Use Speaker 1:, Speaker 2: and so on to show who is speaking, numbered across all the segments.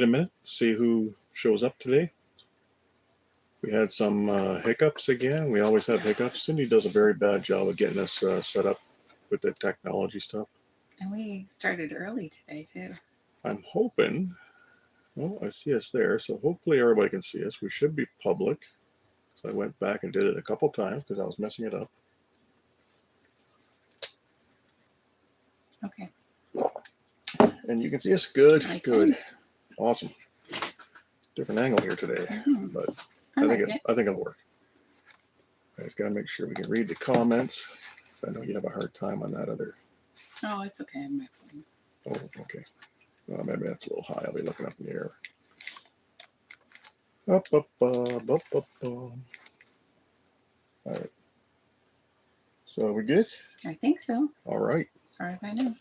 Speaker 1: in a minute, see who shows up today. We had some hiccups again. We always have hiccups. Cindy does a very bad job of getting us set up with the technology stuff.
Speaker 2: And we started early today, too.
Speaker 1: I'm hoping, well, I see us there, so hopefully everybody can see us. We should be public. So I went back and did it a couple times because I was messing it up.
Speaker 2: Okay.
Speaker 1: And you can see us good.
Speaker 2: I
Speaker 1: Good.
Speaker 2: can.
Speaker 1: Awesome. Different angle here today, but
Speaker 2: I like
Speaker 1: I think it'll work. I just gotta make sure we can read the comments. I know you have a hard time on that other.
Speaker 2: Oh, it's okay on my phone.
Speaker 1: Oh, okay. Well, maybe that's a little high. I'll be looking up in the air. Up. All right. So are we good?
Speaker 2: I think so,
Speaker 1: All right.
Speaker 2: as far as I know.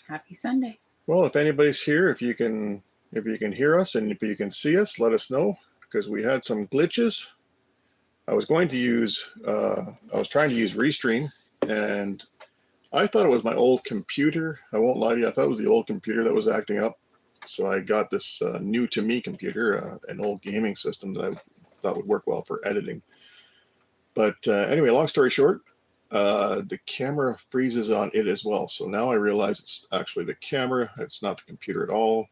Speaker 2: Happy Sunday.
Speaker 1: Well, if anybody's here, if you can hear us and if you can see us, let us know, because we had some glitches. I was trying to use Restream, and I thought it was my old computer. I won't lie to you. I thought it was the old computer that was acting up. So I got this new to me computer, an old gaming system that I thought would work well for editing. But anyway, long story short, the camera freezes on it as well. So now I realize it's actually the camera. It's not the computer at all.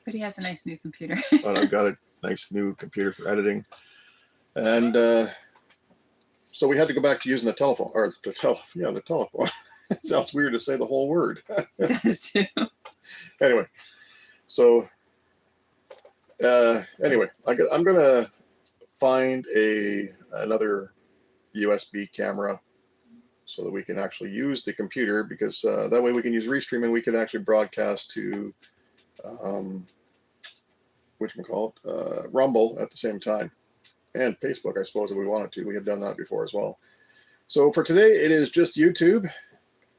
Speaker 2: But he has a nice new computer.
Speaker 1: But I've got a nice new computer for editing. And so we had to go back to using the telephone, or the telephone. It sounds weird to say the whole word.
Speaker 2: It does too.
Speaker 1: Anyway, so I'm gonna find another USB camera so that we can actually use the computer, because that way we can use Restream and we can actually broadcast to Rumble at the same time, and Facebook, I suppose, if we wanted to. We have done that before as well. So for today, it is just YouTube.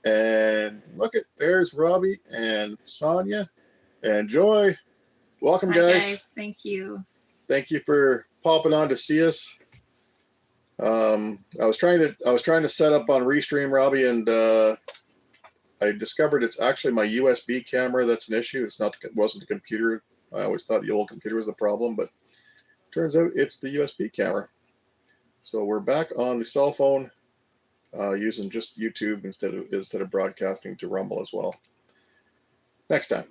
Speaker 1: And look, there's Robbie and Sonia and Joy. Welcome,
Speaker 2: Hi,
Speaker 1: guys.
Speaker 2: Thank you.
Speaker 1: Thank you for popping on to see us. I was trying to set up on Restream, Robbie, and I discovered it's actually my USB camera that's an issue. It wasn't the computer. I always thought the old computer was the problem, but turns out it's the USB camera. So we're back on the cell phone, using just YouTube instead of broadcasting to Rumble as well. Next time,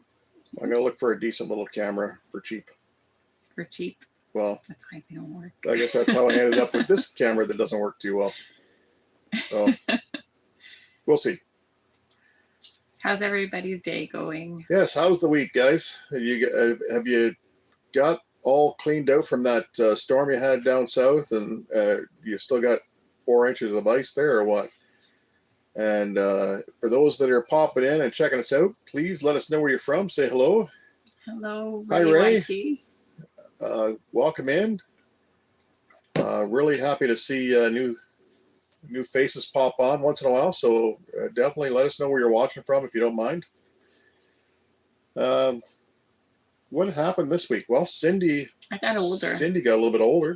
Speaker 1: I'm gonna look for a decent little camera for cheap.
Speaker 2: For cheap.
Speaker 1: Well,
Speaker 2: that's why they don't work.
Speaker 1: I guess that's how I ended up with this camera that doesn't work too well. So we'll see.
Speaker 2: How's everybody's day going?
Speaker 1: Yes, how's the week, guys? Have you got all cleaned out from that storm you had down south, and you still got 4 inches of ice there, or what? And for those that are popping in and checking us out, please let us know where you're from. Say hello.
Speaker 2: Hello,
Speaker 1: Hi, Ray.
Speaker 2: YT.
Speaker 1: Welcome in. Really happy to see new faces pop on once in a while. So definitely let us know where you're watching from if you don't mind. What happened this week? Well, Cindy.
Speaker 2: I got older.
Speaker 1: Cindy got a little bit older.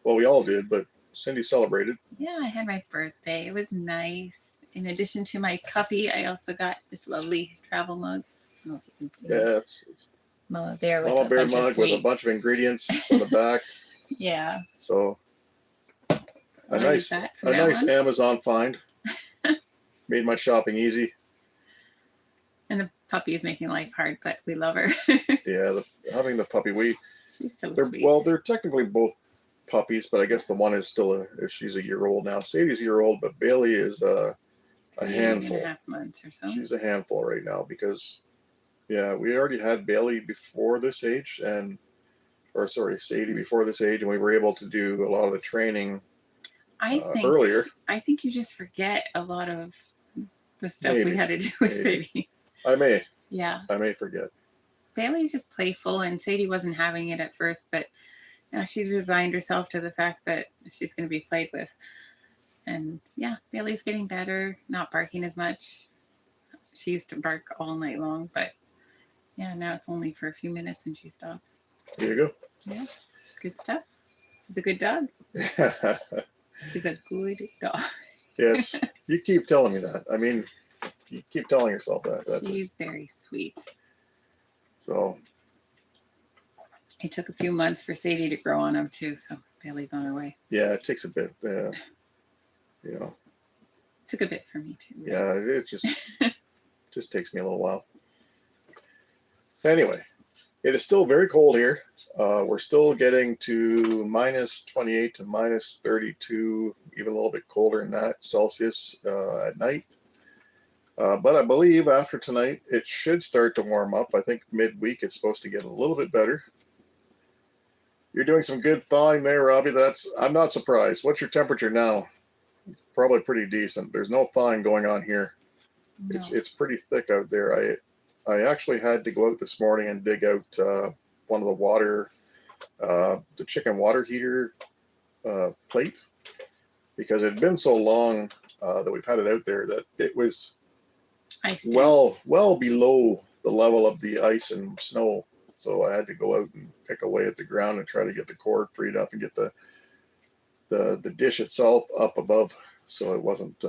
Speaker 1: Well, we all did, but Cindy celebrated.
Speaker 2: Yeah, I had my birthday. It was nice. In addition to my puppy, I also got this lovely travel mug. I don't know if you can see.
Speaker 1: Yeah, it's
Speaker 2: Mama Bear with
Speaker 1: Mama
Speaker 2: a
Speaker 1: Bear
Speaker 2: bunch
Speaker 1: mug
Speaker 2: of sweet.
Speaker 1: with a bunch of ingredients on the back.
Speaker 2: Yeah.
Speaker 1: So a nice Amazon find. Made my shopping easy.
Speaker 2: And the puppy is making life hard, but we love her.
Speaker 1: Yeah, having the puppy,
Speaker 2: she's so sweet.
Speaker 1: Well, they're technically both puppies, but I guess the one is still she's a year old now. Sadie's a year old, but Bailey is a handful.
Speaker 2: 3.5 months or so.
Speaker 1: She's a handful right now because, yeah, we already had Bailey before this age, Sadie before this age, and we were able to do a lot of the training earlier.
Speaker 2: I think you just forget a lot of the stuff we had to do with Sadie.
Speaker 1: I may.
Speaker 2: Yeah.
Speaker 1: I may forget.
Speaker 2: Bailey's just playful, and Sadie wasn't having it at first, but now she's resigned herself to the fact that she's going to be played with. And yeah, Bailey's getting better, not barking as much. She used to bark all night long, but yeah, now it's only for a few minutes and she stops.
Speaker 1: There you go.
Speaker 2: Yeah, good stuff. She's a good dog. She's a good dog.
Speaker 1: Yes, you keep telling me that. I mean, you keep telling yourself that.
Speaker 2: She's very sweet.
Speaker 1: So
Speaker 2: It took a few months for Sadie to grow on them too, so Bailey's on her way.
Speaker 1: yeah, it takes a bit. You know,
Speaker 2: Took a bit for me too.
Speaker 1: yeah, it just takes me a little while. Anyway, it is still very cold here. We're still getting to minus 28 to minus 32, even a little bit colder than that Celsius at night. But I believe after tonight, it should start to warm up. I think midweek it's supposed to get a little bit better. You're doing some good thawing there, Robbie. I'm not surprised. What's your temperature now? It's probably pretty decent. There's no thawing going on here.
Speaker 2: No.
Speaker 1: It's pretty thick out there. I actually had to go out this morning and dig out one of the water, the chicken water heater plate, because it had been so long that we've had it out there that it was well below the level of the ice and snow. So I had to go out and pick away at the ground and try to get the cord freed up and get the dish itself up above so it wasn't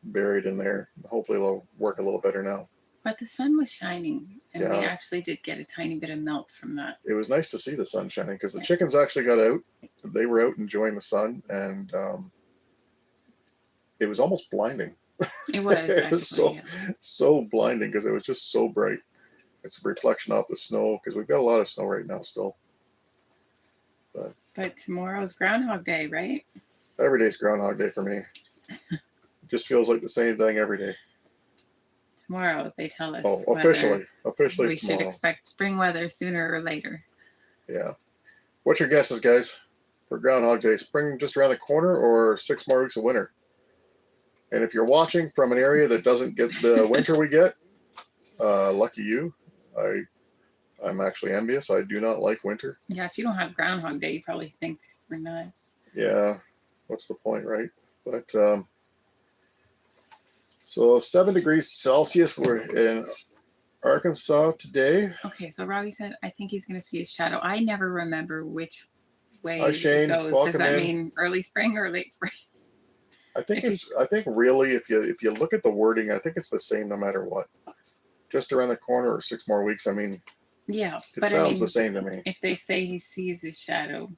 Speaker 1: buried in there. Hopefully it'll work a little better now.
Speaker 2: But the sun was shining, and we
Speaker 1: Yeah.
Speaker 2: actually did get a tiny bit of melt from that.
Speaker 1: It was nice to see the sun shining because the
Speaker 2: Yeah.
Speaker 1: chickens actually got out. They were out enjoying the sun, and it was almost blinding.
Speaker 2: It was
Speaker 1: It
Speaker 2: actually,
Speaker 1: was so
Speaker 2: yeah.
Speaker 1: so blinding because it was just so bright. It's a reflection off the snow because we've got a lot of snow right now still.
Speaker 2: But tomorrow's Groundhog Day, right?
Speaker 1: Every day's Groundhog Day for me. It just feels like the same thing every day.
Speaker 2: Tomorrow they tell us
Speaker 1: Oh,
Speaker 2: whether
Speaker 1: officially
Speaker 2: we
Speaker 1: tomorrow.
Speaker 2: should expect spring weather sooner or later.
Speaker 1: Yeah. What's your guesses, guys, for Groundhog Day? Spring just around the corner or 6 more weeks of winter? And if you're watching from an area that doesn't get the winter we get, lucky you. I'm actually envious. I do not like winter.
Speaker 2: Yeah, if you don't have Groundhog Day, you probably think we're nuts.
Speaker 1: Yeah. What's the point, right? But so 7 degrees Celsius. We're in Arkansas today.
Speaker 2: Okay, so Robbie said, I think he's going to see his shadow. I never remember which way
Speaker 1: Hi, Shane.
Speaker 2: it goes.
Speaker 1: Welcome
Speaker 2: Does that
Speaker 1: in.
Speaker 2: mean early spring or late spring?
Speaker 1: I think really if you look at the wording, I think it's the same no matter what. Just around the corner or 6 more weeks. I mean,
Speaker 2: Yeah,
Speaker 1: it
Speaker 2: but
Speaker 1: sounds the same to me.
Speaker 2: if they say he sees his shadow,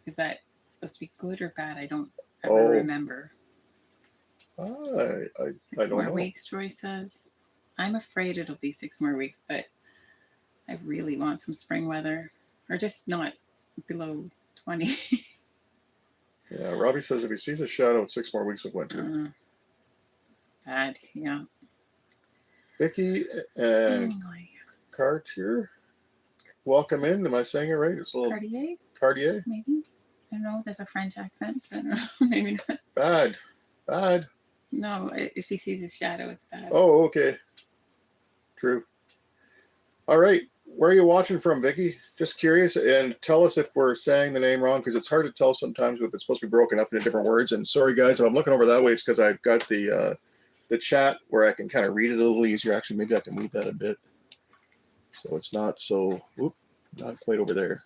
Speaker 2: is that supposed to be good or bad? I don't ever remember.
Speaker 1: I
Speaker 2: 6
Speaker 1: don't
Speaker 2: more
Speaker 1: know.
Speaker 2: weeks, Joy says. I'm afraid it'll be 6 more weeks, but I really want some spring weather, or just not below 20.
Speaker 1: Yeah, Robbie says if he sees a shadow, it's 6 more weeks of winter.
Speaker 2: Bad, yeah.
Speaker 1: Vicky and Cartier, welcome in. Am I saying it right? It's a little Cartier.
Speaker 2: Maybe. I don't know. There's a French accent. I don't know. Maybe not.
Speaker 1: Bad.
Speaker 2: No, if he sees his shadow, it's bad.
Speaker 1: Oh, okay. True. All right. Where are you watching from, Vicky? Just curious, and tell us if we're saying the name wrong, because it's hard to tell sometimes if it's supposed to be broken up into different words. And sorry, guys, if I'm looking over that way, it's because I've got the chat where I can kind of read it a little easier. Actually, maybe I can move that a bit so it's not so. Not quite over there.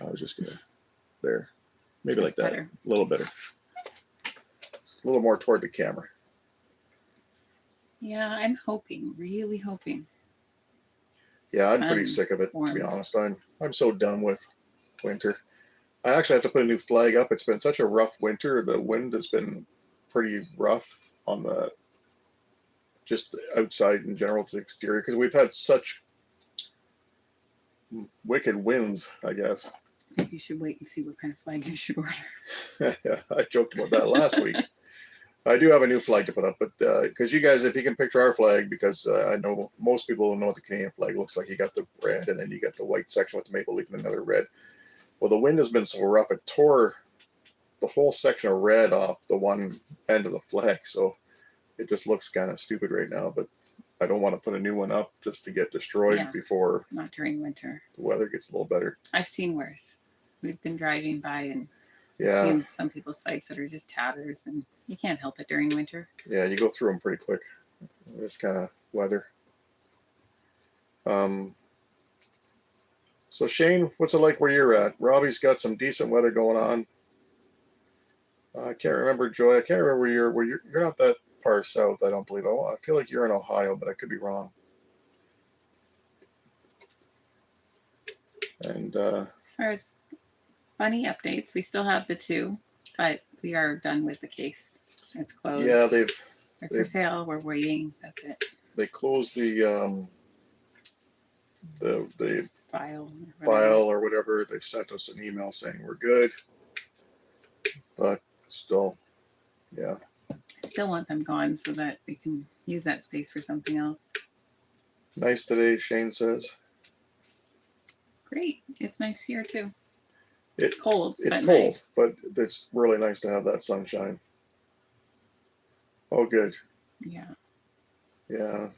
Speaker 1: I was just gonna there, maybe
Speaker 2: That's
Speaker 1: like that.
Speaker 2: better.
Speaker 1: A little better. A little more toward the camera.
Speaker 2: Yeah, I'm hoping, really hoping.
Speaker 1: Yeah, I'm pretty sick of it, to be honest. I'm so done with winter. I actually have to put a new flag up. It's been such a rough winter. The wind has been pretty rough on the just outside in general to the exterior because we've had such wicked winds, I guess.
Speaker 2: You should wait and see what kind of flag you should order.
Speaker 1: Yeah, I joked about that last week. I do have a new flag to put up, but because you guys, if you can picture our flag, because I know most people know what the Canadian flag looks like. You got the red, and then you got the white section with the maple leaf and another red. Well, the wind has been so rough, it tore the whole section of red off the one end of the flag. So it just looks kind of stupid right now, but I don't want to put a new one up just to get destroyed before.
Speaker 2: Not during winter.
Speaker 1: The weather gets a little better.
Speaker 2: I've seen worse. We've been driving by and seen some people's flags that are just tatters, and you can't help it during winter.
Speaker 1: Yeah, you go through them pretty quick. This kind of weather. So Shane, what's it like where you're at? Robbie's got some decent weather going on. I can't remember, Joy. I can't remember where you're not that far south, I don't believe. Oh, I feel like you're in Ohio, but I could be wrong. And
Speaker 2: As far as bunny updates, we still have the 2, but we are done with the case. It's closed.
Speaker 1: yeah,
Speaker 2: They're for
Speaker 1: they've
Speaker 2: sale. We're waiting. That's it.
Speaker 1: they closed the
Speaker 2: File. Or whatever.
Speaker 1: file or whatever. They've sent us an email saying we're good, but still, yeah.
Speaker 2: I still want them gone so that we can use that space for something else.
Speaker 1: Nice today, Shane says.
Speaker 2: Great. It's nice here too.
Speaker 1: It's
Speaker 2: cold,
Speaker 1: cold,
Speaker 2: nice.
Speaker 1: but it's really nice to have that sunshine. Oh, good.
Speaker 2: Yeah.
Speaker 1: Yeah.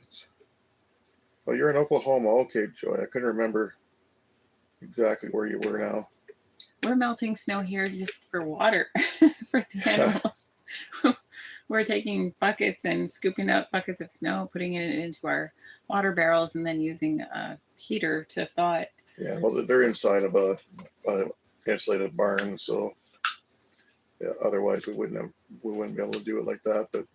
Speaker 1: Well, you're in Oklahoma. Okay, Joy. I couldn't remember exactly where you were now.
Speaker 2: We're melting snow here just for water for the animals. We're taking buckets and scooping up buckets of snow, putting it into our water barrels, and then using a heater to thaw it.
Speaker 1: Yeah, well, they're inside of a insulated barn, so yeah. Otherwise, we wouldn't be able to do it like that. But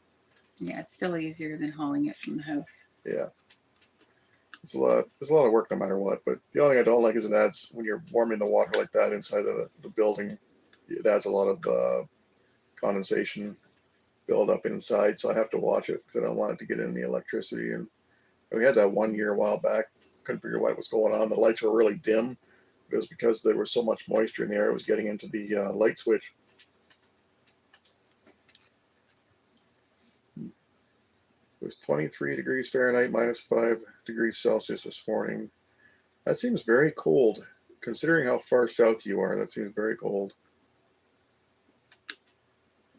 Speaker 2: Yeah, it's still easier than hauling it from the house.
Speaker 1: yeah, it's a lot. There's a lot of work no matter what. But the only thing I don't like is it adds when you're warming the water like that inside of the building. It adds a lot of condensation build up inside, so I have to watch it because I don't want it to get in the electricity. And we had that one year a while back. Couldn't figure what was going on. The lights were really dim. It was because there was so much moisture in the air. It was getting into the light switch. It was 23 degrees Fahrenheit, minus 5 degrees Celsius this morning. That seems very cold, considering how far south you are. That seems very cold.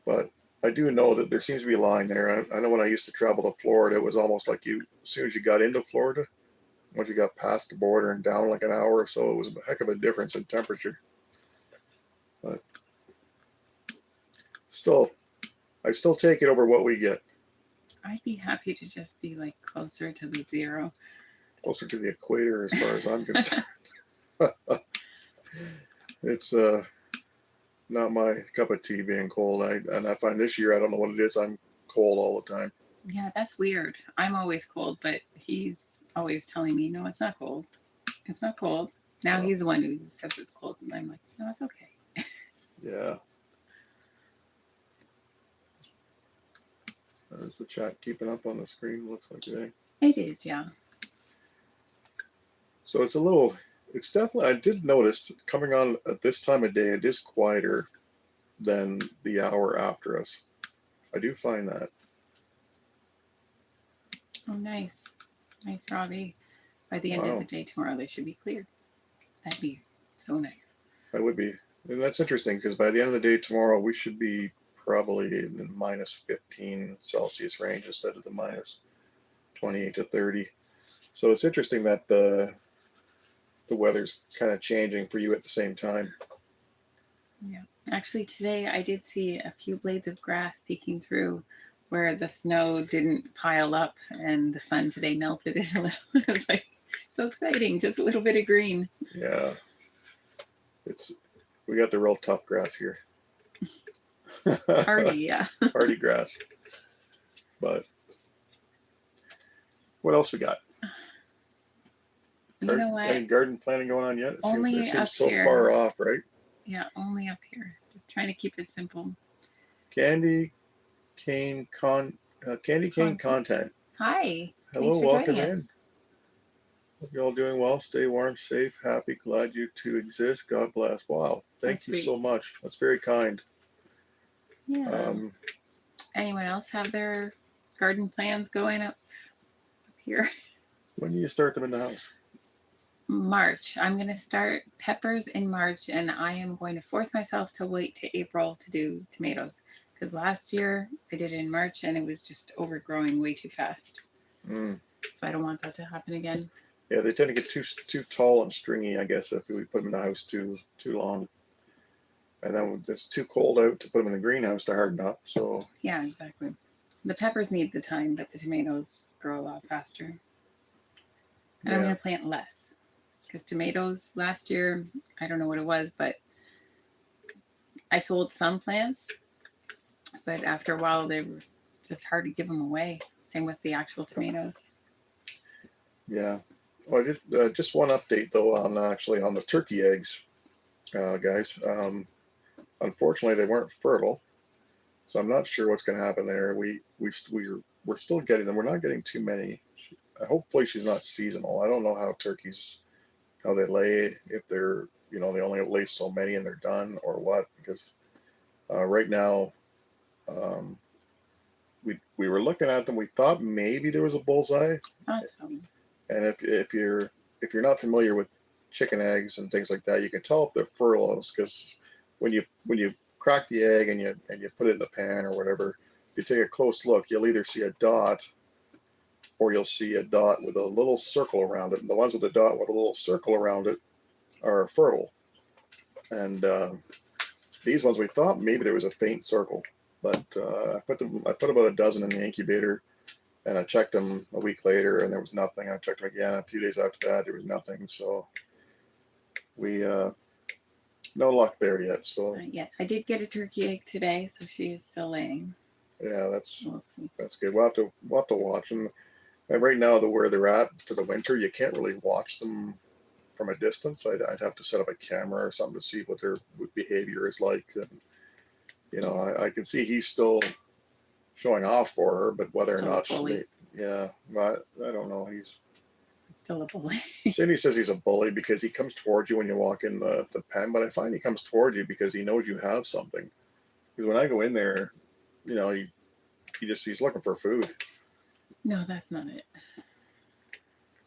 Speaker 1: But I do know that there seems to be a line there. I know when I used to travel to Florida, it was almost like as soon as you got into Florida, once you got past the border and down like an hour or so, it was a heck of a difference in temperature. But still, I still take it over what we get.
Speaker 2: I'd be happy to just be like closer to the 0.
Speaker 1: Closer to the equator as far as I'm concerned. It's not my cup of tea being cold. And I find this year, I don't know what it is, I'm cold all the time.
Speaker 2: Yeah, that's weird. I'm always cold, but he's always telling me, no, it's not cold. It's not cold. Now he's the one who says it's cold. And I'm like, no, it's okay.
Speaker 1: Yeah. Is the chat keeping up on the screen? Looks like it.
Speaker 2: It is, yeah.
Speaker 1: So it's definitely, I did notice coming on at this time of day, it is quieter than the hour after us. I do find that.
Speaker 2: Oh, nice. Nice, Robbie. By the end of the day tomorrow, they should be cleared. That'd be so nice.
Speaker 1: That would be. And that's interesting because by the end of the day tomorrow, we should be probably in the minus 15 Celsius range instead of the minus 28 to 30. So it's interesting that the weather's kind of changing for you at the same time.
Speaker 2: Yeah. Actually, today I did see a few blades of grass peeking through where the snow didn't pile up, and the sun today melted it a little. It was like so exciting, just a little bit of green.
Speaker 1: Yeah. We got the real tough grass here.
Speaker 2: It's hardy, yeah.
Speaker 1: Hardy grass. But what else we got?
Speaker 2: You know what?
Speaker 1: Any garden planting going on yet? It seems so
Speaker 2: here.
Speaker 1: far off, right?
Speaker 2: Yeah, only up here. Just trying to keep it simple.
Speaker 1: Candy Cane Content.
Speaker 2: Hi.
Speaker 1: Hello, welcome in. Hope you're all doing well. Stay warm, safe, happy. Glad you two exist. God bless. Wow. Thank you so much. That's very kind.
Speaker 2: Yeah. Anyone else have their garden plans going up here?
Speaker 1: When do you start them in the house?
Speaker 2: March. I'm going to start peppers in March, and I am going to force myself to wait to April to do tomatoes, because last year I did it in March and it was just overgrowing way too fast. So I don't want that to happen again.
Speaker 1: Yeah, they tend to get too tall and stringy, I guess, if we put them in the house too long. And then it's too cold out to put them in the greenhouse to harden up. So
Speaker 2: yeah, exactly. The peppers need the time, but the tomatoes grow a lot faster. And I'm going to plant less, because tomatoes last year, I don't know what it was, but I sold some plants, but after a while they were just hard to give them away. Same with the actual tomatoes.
Speaker 1: Yeah. Well, just one update though on actually on the turkey eggs, guys. Unfortunately, they weren't fertile, so I'm not sure what's going to happen there. We're still getting them. We're not getting too many. Hopefully, she's not seasonal. I don't know how turkeys how they lay, if they're they only lay so many and they're done or what. Because right now, um, we were looking at them. We thought maybe there was a bullseye.
Speaker 2: Awesome.
Speaker 1: And if you're not familiar with chicken eggs and things like that, you can tell if they're fertile because when you crack the egg and you put it in the pan or whatever, if you take a close look, you'll either see a dot or you'll see a dot with a little circle around it. And the ones with the dot with a little circle around it are fertile. And these ones we thought maybe there was a faint circle, but I put about a dozen in the incubator. And I checked them a week later, and there was nothing. I checked them again a few days after that. There was nothing. So we no luck there yet. So
Speaker 2: Yeah, I did get a turkey egg today, so she is still laying.
Speaker 1: yeah,
Speaker 2: We'll see.
Speaker 1: that's good. We'll have to watch them. And right now, where they're at for the winter, you can't really watch them from a distance. I'd have to set up a camera or something to see what their behavior is like. And I can see he's still showing off for her, but whether
Speaker 2: Still
Speaker 1: or not
Speaker 2: a bully.
Speaker 1: but I don't know. He's
Speaker 2: Still a bully.
Speaker 1: Cindy says he's a bully because he comes towards you when you walk in the pen, but I find he comes towards you because he knows you have something. Because when I go in there, he's looking for food.
Speaker 2: No, that's not it.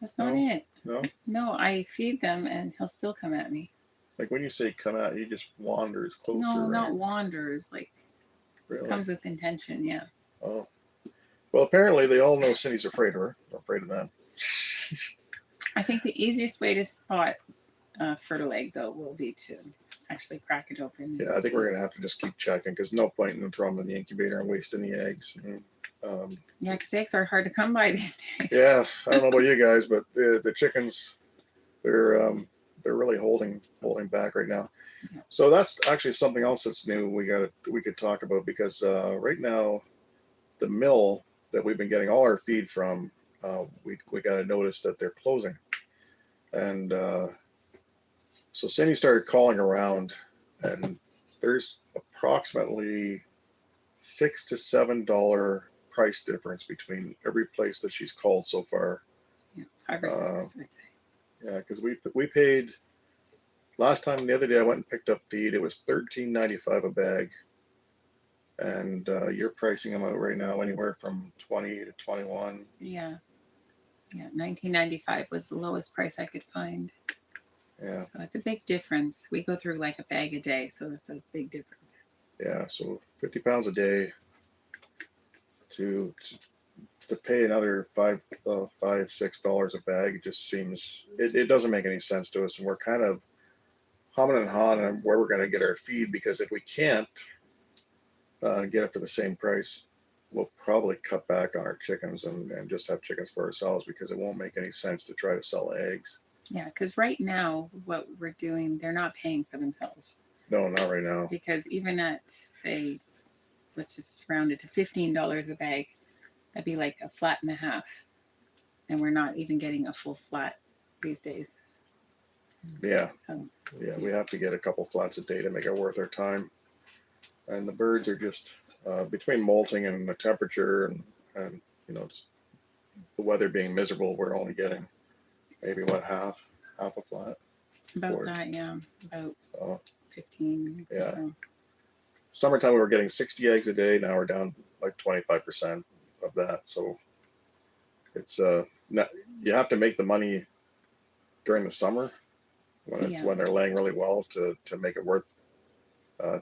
Speaker 2: That's
Speaker 1: No?
Speaker 2: not it.
Speaker 1: No,
Speaker 2: No, I feed them and he'll still come at me.
Speaker 1: like when you say come out, he just wanders closer.
Speaker 2: No, not
Speaker 1: right?
Speaker 2: wanders. Like
Speaker 1: Really?
Speaker 2: comes with intention. Yeah.
Speaker 1: Oh, well, apparently they all know Cindy's afraid of her. They're afraid of them.
Speaker 2: I think the easiest way to spot a fertile egg, though, will be to actually crack it open.
Speaker 1: Yeah, I think we're gonna have to just keep checking because no point in throwing them in the incubator and wasting the eggs.
Speaker 2: Yeah, because eggs are hard to come by these days.
Speaker 1: Yeah, I don't know about you guys, but the chickens, they're really holding back right now.
Speaker 2: Yeah.
Speaker 1: So that's actually something else that's new we could talk about because right now the mill that we've been getting all our feed from, we got a notice that they're closing, and so Cindy started calling around, and there's approximately $6 to $7 price difference between every place that she's called so far.
Speaker 2: Yeah, 5 or 6, I'd say.
Speaker 1: Yeah, because we paid last time the other day I went and picked up feed. It was $13.95 a bag, and you're pricing them out right now anywhere from 20 to 21.
Speaker 2: Yeah. Yeah, $19.95 was the lowest price I could find.
Speaker 1: Yeah.
Speaker 2: So it's a big difference. We go through like a bag a day, so that's a big difference.
Speaker 1: Yeah, so 50 pounds a day to pay another $5-6 a bag. It just seems it doesn't make any sense to us, and we're kind of humming and hawing on where we're going to get our feed because if we can't get it for the same price, we'll probably cut back on our chickens and just have chickens for ourselves because it won't make any sense to try to sell eggs.
Speaker 2: Yeah, because right now, what we're doing, they're not paying for themselves.
Speaker 1: No, not right now.
Speaker 2: Because even at, say, let's just round it to $15 a bag, that'd be like a flat and a half. And we're not even getting a full flat these days.
Speaker 1: Yeah.
Speaker 2: So
Speaker 1: Yeah, we have to get a couple flats a day to make it worth our time. And the birds are just between molting and the temperature and just the weather being miserable, we're only getting maybe half a flat.
Speaker 2: about that, yeah, about 15
Speaker 1: Yeah.
Speaker 2: or so.
Speaker 1: Summertime we were getting 60 eggs a day. Now we're down like 25% of that. So it's not, you have to make the money during the summer when they're laying really well to make it worth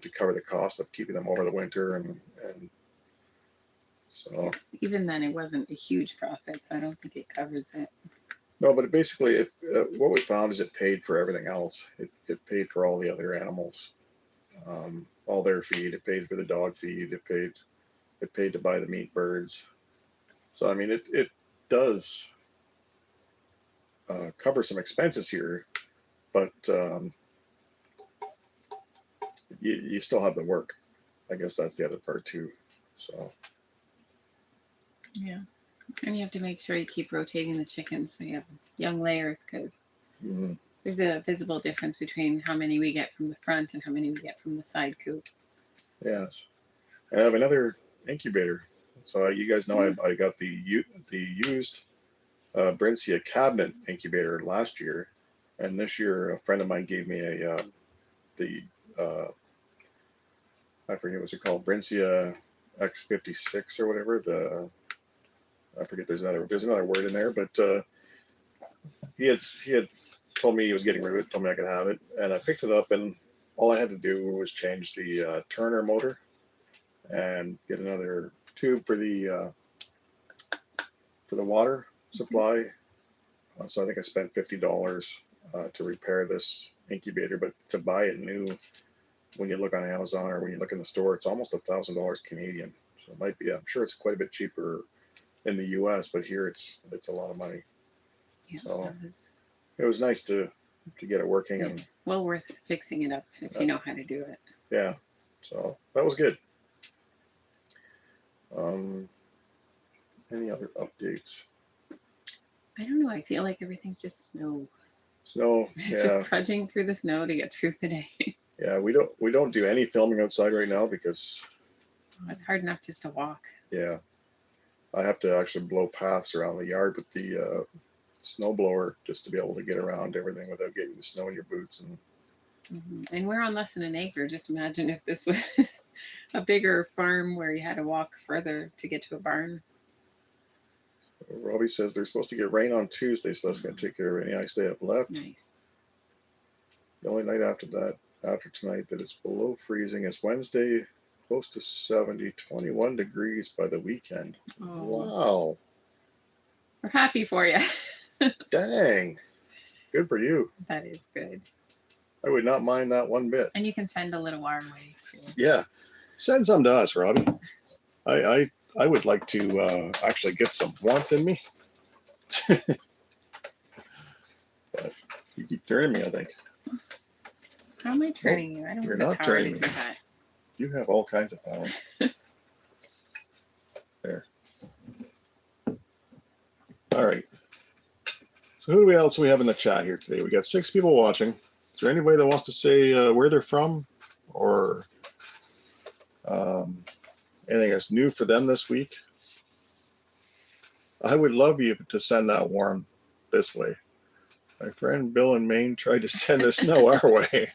Speaker 1: to cover the cost of keeping them over the winter and so
Speaker 2: even then it wasn't a huge profit, so I don't think it covers it.
Speaker 1: no, but basically what we found is it paid for everything else. It paid for all the other animals, all their feed. It paid for the dog feed. It paid to buy the meat birds. So I mean it does cover some expenses here, but you still have the work. I guess that's the other part too. So
Speaker 2: Yeah. And you have to make sure you keep rotating the chickens so you have young layers, because
Speaker 1: Mhm.
Speaker 2: there's a visible difference between how many we get from the front and how many we get from the side coop.
Speaker 1: Yes. I have another incubator. So you guys know I got the used Brincia cabinet incubator last year, and this year a friend of mine gave me the I forget what's it called, Brincia X56 or whatever. I forget, there's another word in there, but he had told me he was getting rid of it, told me I could have it, and I picked it up, and all I had to do was change the Turner motor and get another tube for the water supply. So I think I spent $50 to repair this incubator, but to buy it new, when you look on Amazon or when you look in the store, it's almost $1,000 Canadian. So it might be, I'm sure it's quite a bit cheaper in the US, but here it's a lot of money.
Speaker 2: Yeah,
Speaker 1: So it was nice to get it working.
Speaker 2: yeah,
Speaker 1: And
Speaker 2: well worth fixing it up if you know how to do it.
Speaker 1: yeah, so that was good. Any other updates?
Speaker 2: I don't know. I feel like everything's just snow.
Speaker 1: Snow,
Speaker 2: It's just trudging through the snow to get through the day.
Speaker 1: yeah. We don't do any filming outside right now because
Speaker 2: It's hard enough just to walk.
Speaker 1: yeah, I have to actually blow paths around the yard with the snow blower just to be able to get around everything without getting the snow in your boots. And
Speaker 2: And we're on less than an acre. Just imagine if this was a bigger farm where you had to walk further to get to a barn.
Speaker 1: Robbie says they're supposed to get rain on Tuesday, so that's going to take care of any ice they have left.
Speaker 2: Nice.
Speaker 1: The only night after tonight, that it's below freezing is Wednesday, close to 70, 21 degrees by the weekend.
Speaker 2: Oh,
Speaker 1: wow.
Speaker 2: we're happy for you.
Speaker 1: Dang. Good for you.
Speaker 2: That is good.
Speaker 1: I would not mind that one bit.
Speaker 2: And you can send a little our way too.
Speaker 1: Yeah. Send some to us, Robbie. I would like to actually get some warmth in me. But you keep turning me, I think.
Speaker 2: How am I turning you? I don't
Speaker 1: you're
Speaker 2: have the
Speaker 1: not
Speaker 2: power
Speaker 1: turning
Speaker 2: to do
Speaker 1: me.
Speaker 2: that.
Speaker 1: You have all kinds of power. There. All right. So who else do we have in the chat here today? We got 6 people watching. Is there anybody that wants to say where they're from or anything that's new for them this week? I would love you to send that warm this way. My friend Bill in Maine tried to send the snow our way.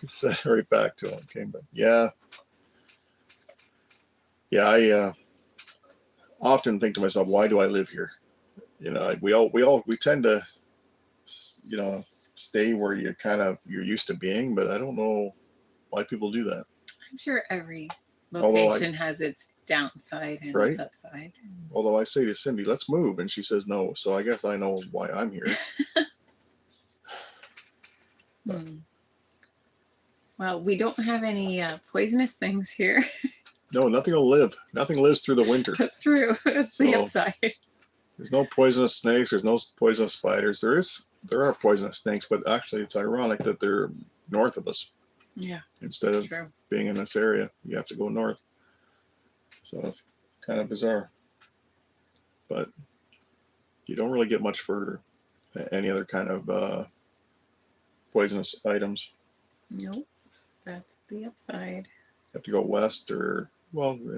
Speaker 1: Sent it right back to him. Okay, but yeah, I often think to myself, why do I live here? You know, we tend to, you know, stay where you're used to being, but I don't know why people do that.
Speaker 2: I'm sure every location has its downside and its upside.
Speaker 1: Although I say to Cindy, let's move, and she says no. So I guess I know why I'm here.
Speaker 2: Well, we don't have any poisonous things here.
Speaker 1: No, nothing will live. Nothing lives through the winter.
Speaker 2: That's true. That's the upside.
Speaker 1: There's no poisonous snakes. There's no poisonous spiders. There are poisonous snakes, but actually it's ironic that they're north of us.
Speaker 2: Yeah.
Speaker 1: Instead of being in this area, you have to go north. So it's kind of bizarre. But you don't really get much for any other kind of poisonous items.
Speaker 2: Nope. That's the upside.
Speaker 1: You have to go west and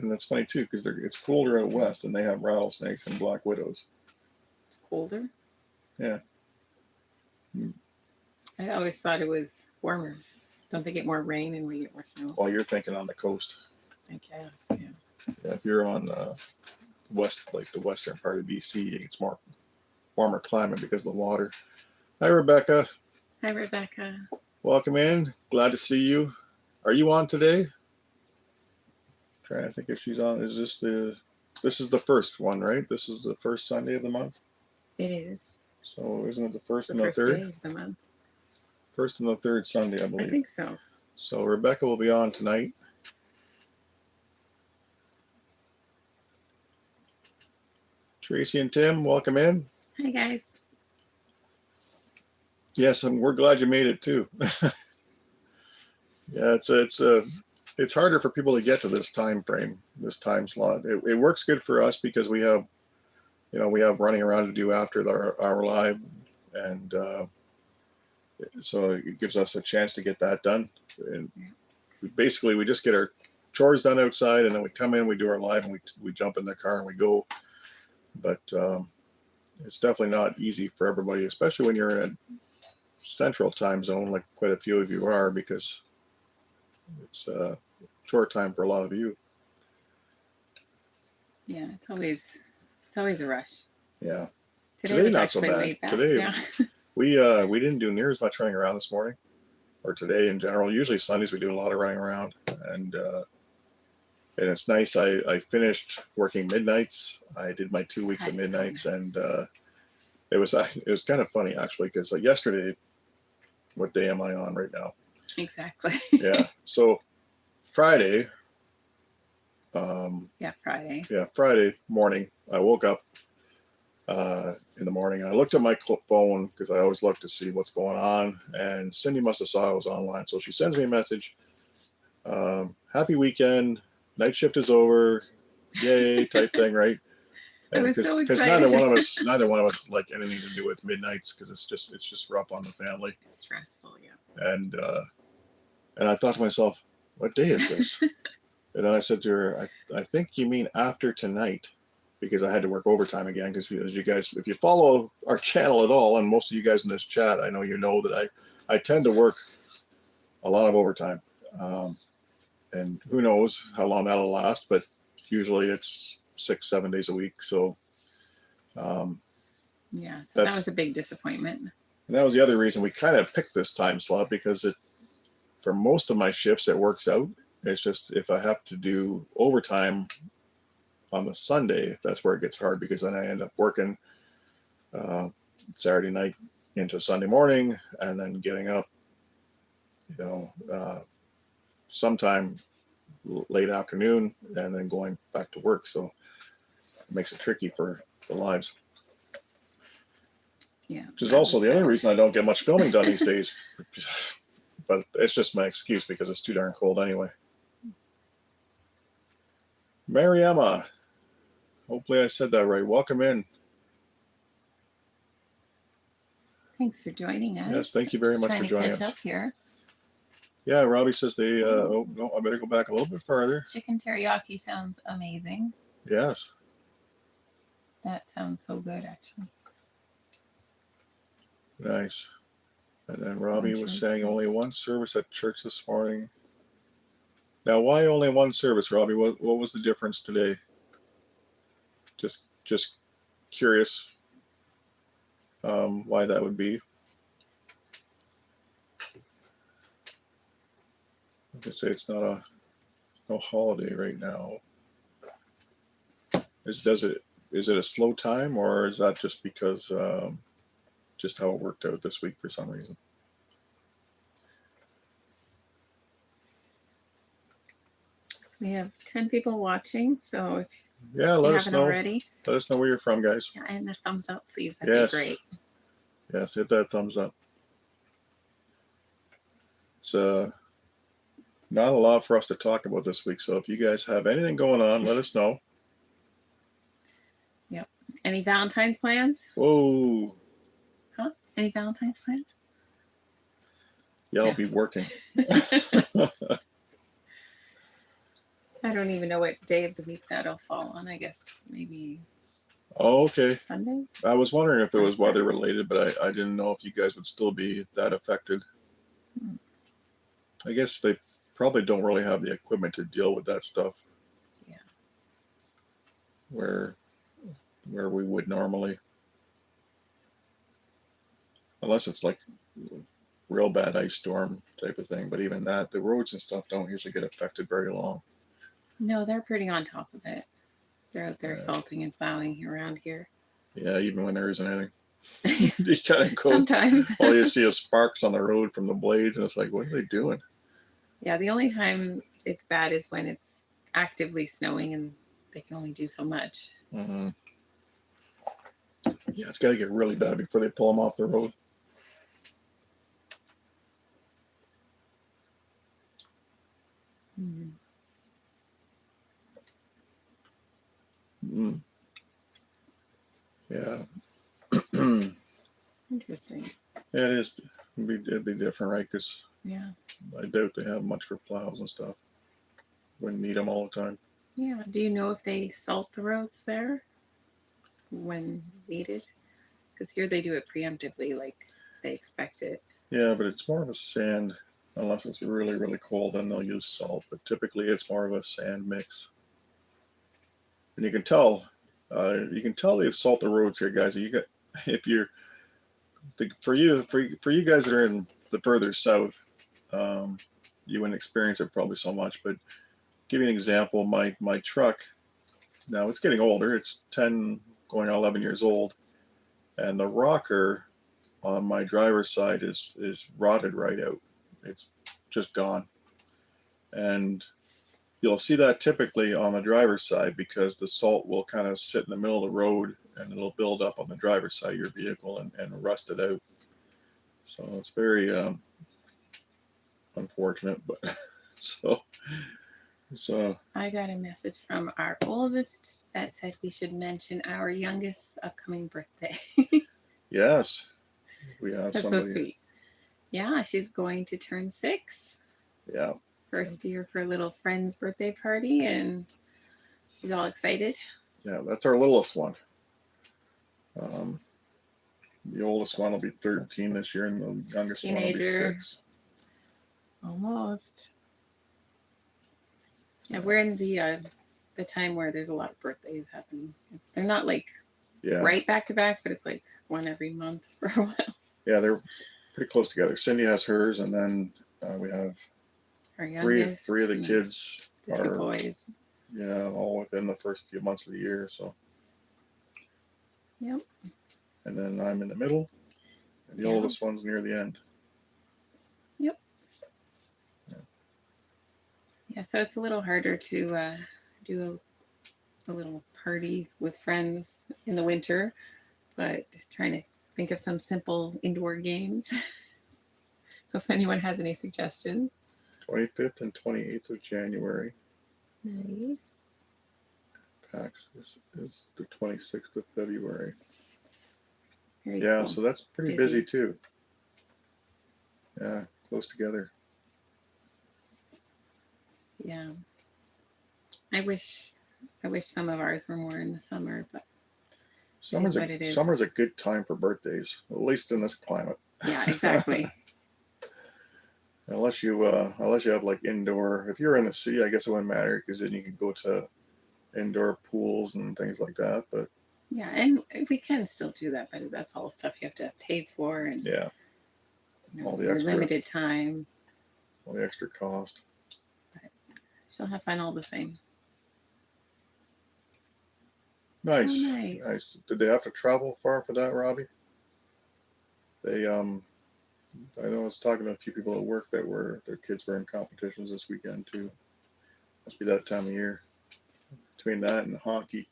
Speaker 1: that's funny too, because it's colder out west and they have rattlesnakes and black widows.
Speaker 2: It's colder?
Speaker 1: Yeah.
Speaker 2: I always thought it was warmer. Don't they get more rain and we get more snow?
Speaker 1: Well, you're thinking on the coast.
Speaker 2: I guess, yeah.
Speaker 1: Yeah, if you're on west, like the western part of BC, it's more warmer climate because of the water. Hi, Rebecca.
Speaker 2: Hi, Rebecca.
Speaker 1: Welcome in. Glad to see you. Are you on today? Trying to think if she's on. This is the first one, right? This is the first Sunday of the month.
Speaker 2: It is.
Speaker 1: So isn't it the first and
Speaker 2: the
Speaker 1: the third?
Speaker 2: Day of the month.
Speaker 1: First and the third Sunday, I believe.
Speaker 2: I think so.
Speaker 1: So Rebecca will be on tonight. Tracy and Tim, welcome in.
Speaker 2: Hi, guys.
Speaker 1: Yes, and we're glad you made it too. Yeah, it's harder for people to get to this time frame, this time slot. It works good for us because we have we have running around to do after our live, and so it gives us a chance to get that done. And we just get our chores done outside, and then we come in, we do our live, and we jump in the car and we go. But it's definitely not easy for everybody, especially when you're in a central time zone, like quite a few of you are, because it's short time for a lot of you.
Speaker 2: Yeah, it's always a rush.
Speaker 1: Yeah.
Speaker 2: Today was
Speaker 1: not
Speaker 2: actually
Speaker 1: so bad.
Speaker 2: laid back.
Speaker 1: Today
Speaker 2: Yeah.
Speaker 1: we didn't do near as much running around this morning, or today in general. Usually Sundays we do a lot of running around, and it's nice. I finished working midnights. I did my 2 weeks of midnights, so nice. And it was kind of funny actually, because yesterday, what day am I on right now?
Speaker 2: Exactly.
Speaker 1: Yeah. So Friday.
Speaker 2: Friday.
Speaker 1: Yeah, Friday morning. I woke up in the morning. I looked at my phone because I always look to see what's going on. And Cindy must have saw I was online, so she sends me a message. Happy weekend. Night shift is over. Yay! Type thing, right?
Speaker 2: And I was so excited.
Speaker 1: Because neither one of us like anything to do with midnights, because it's just rough on the family.
Speaker 2: It's stressful, yeah.
Speaker 1: And I thought to myself, what day is this? And then I said to her, I think you mean after tonight, because I had to work overtime again. Because as you guys, if you follow our channel at all, and most of you guys in this chat, I know that I tend to work a lot of overtime. And who knows how long that'll last, but usually it's 6-7 days a week. So
Speaker 2: so that was a big disappointment.
Speaker 1: And that was the other reason we kind of picked this time slot, because for most of my shifts it works out. It's just if I have to do overtime on the Sunday, that's where it gets hard, because then I end up working Saturday night into Sunday morning, and then getting up, sometime late afternoon, and then going back to work. So it makes it tricky for the lives.
Speaker 2: Yeah.
Speaker 1: Which is also the other reason I don't get much filming done these days. But it's just my excuse, because it's too darn cold anyway. Mary Emma, hopefully I said that right. Welcome in.
Speaker 2: Thanks for joining us.
Speaker 1: Yes, thank you very much for joining us.
Speaker 2: Up here.
Speaker 1: Yeah, Robbie says they. Oh no, I better go back a little bit further.
Speaker 2: Chicken teriyaki sounds amazing.
Speaker 1: Yes.
Speaker 2: That sounds so good, actually.
Speaker 1: Nice. And then Robbie was saying only one service at church this morning. Now, why only one service, Robbie? What was the difference today? Just curious why that would be. I could say it's no holiday right now. Is it a slow time, or is that just because just how it worked out this week for some reason?
Speaker 2: We have 10 people watching, so if
Speaker 1: let us know.
Speaker 2: Already,
Speaker 1: let us know where you're from, guys.
Speaker 2: Yeah, and a thumbs up, please. That'd be great.
Speaker 1: Yes, hit that thumbs up. It's not a lot for us to talk about this week, so if you guys have anything going on, let us know.
Speaker 2: Yep. Any Valentine's plans?
Speaker 1: Whoa.
Speaker 2: Huh? Any Valentine's plans?
Speaker 1: Yeah, I'll be working.
Speaker 2: I don't even know what day of the week that'll fall on. I guess maybe.
Speaker 1: Oh, okay.
Speaker 2: Sunday?
Speaker 1: I was wondering if it was weather related, but I didn't know if you guys would still be that affected. I guess they probably don't really have the equipment to deal with that stuff.
Speaker 2: Yeah.
Speaker 1: Where we would normally. Unless it's like real bad ice storm type of thing. But even that, the roads and stuff don't usually get affected very long.
Speaker 2: No, they're pretty on top of it. They're out there salting and plowing around here.
Speaker 1: Yeah, even when there isn't anything. You kind of go.
Speaker 2: Sometimes.
Speaker 1: All you see is sparks on the road from the blades, and it's like, what are they doing?
Speaker 2: Yeah, the only time it's bad is when it's actively snowing and they can only do so much.
Speaker 1: Mm-hmm. Yeah, it's got to get really bad before they pull them off the road.
Speaker 2: Mm-hmm.
Speaker 1: Yeah. It
Speaker 2: Interesting.
Speaker 1: is. It'd be different, right? Because
Speaker 2: Yeah.
Speaker 1: I doubt they have much for plows and stuff. Wouldn't need them all the time.
Speaker 2: Yeah. Do you know if they salt the roads there when needed? Because here they do it preemptively, like they expect it.
Speaker 1: Yeah, but it's more of a sand, unless it's really, really cold, then they'll use salt. But typically, it's more of a sand mix. And you can tell they've salt the roads here, guys. You got if you're for you guys that are in the further south, you wouldn't experience it probably so much. But give you an example, my truck now it's getting older. It's 10 going on 11 years old, and the rocker on my driver's side is rotted right out. It's just gone. And you'll see that typically on the driver's side because the salt will kind of sit in the middle of the road and it'll build up on the driver's side of your vehicle and rust it out. So it's very unfortunate, but so
Speaker 2: I got a message from our oldest that said we should mention our youngest upcoming birthday.
Speaker 1: yes, we have
Speaker 2: That's
Speaker 1: somebody.
Speaker 2: so sweet. Yeah, she's going to turn 6.
Speaker 1: Yeah.
Speaker 2: First year for a little friend's birthday party, and she's all excited.
Speaker 1: Yeah, that's our littlest one. The oldest one will be 13 this year, and the youngest one will be
Speaker 2: Teenager.
Speaker 1: 6.
Speaker 2: Almost. Yeah, we're in the time where there's a lot of birthdays happening. They're not like right back to back, but it's like one every month for a while.
Speaker 1: Yeah, they're pretty close together. Cindy has hers, and then we have
Speaker 2: Our
Speaker 1: three
Speaker 2: youngest,
Speaker 1: of the kids
Speaker 2: the 2 boys.
Speaker 1: Yeah, all within the first few months of the year. So.
Speaker 2: Yep.
Speaker 1: And then I'm in the middle, and the oldest one's near the end.
Speaker 2: Yep. Yeah, so it's a little harder to do a little party with friends in the winter, but trying to think of some simple indoor games. So if anyone has any suggestions.
Speaker 1: 25th and 28th of January.
Speaker 2: Nice.
Speaker 1: PAX is the 26th of February.
Speaker 2: Very
Speaker 1: yeah,
Speaker 2: cool.
Speaker 1: So that's pretty busy too. Yeah, close together.
Speaker 2: Yeah. I wish some of ours were more in the summer, but
Speaker 1: summer's a good time for birthdays, at least in this climate.
Speaker 2: Yeah, exactly.
Speaker 1: unless you have like indoor. If you're in the city, I guess it wouldn't matter because then you can go to indoor pools and things like that. But
Speaker 2: yeah, and we can still do that, but that's all stuff you have to pay for, and
Speaker 1: all the extra
Speaker 2: limited time,
Speaker 1: all the extra cost.
Speaker 2: But she'll have fun all the same.
Speaker 1: Nice.
Speaker 2: Oh, nice.
Speaker 1: Did they have to travel far for that, Robbie? They I know I was talking to a few people at work that their kids were in competitions this weekend too. Must be that time of year. Between that and hockey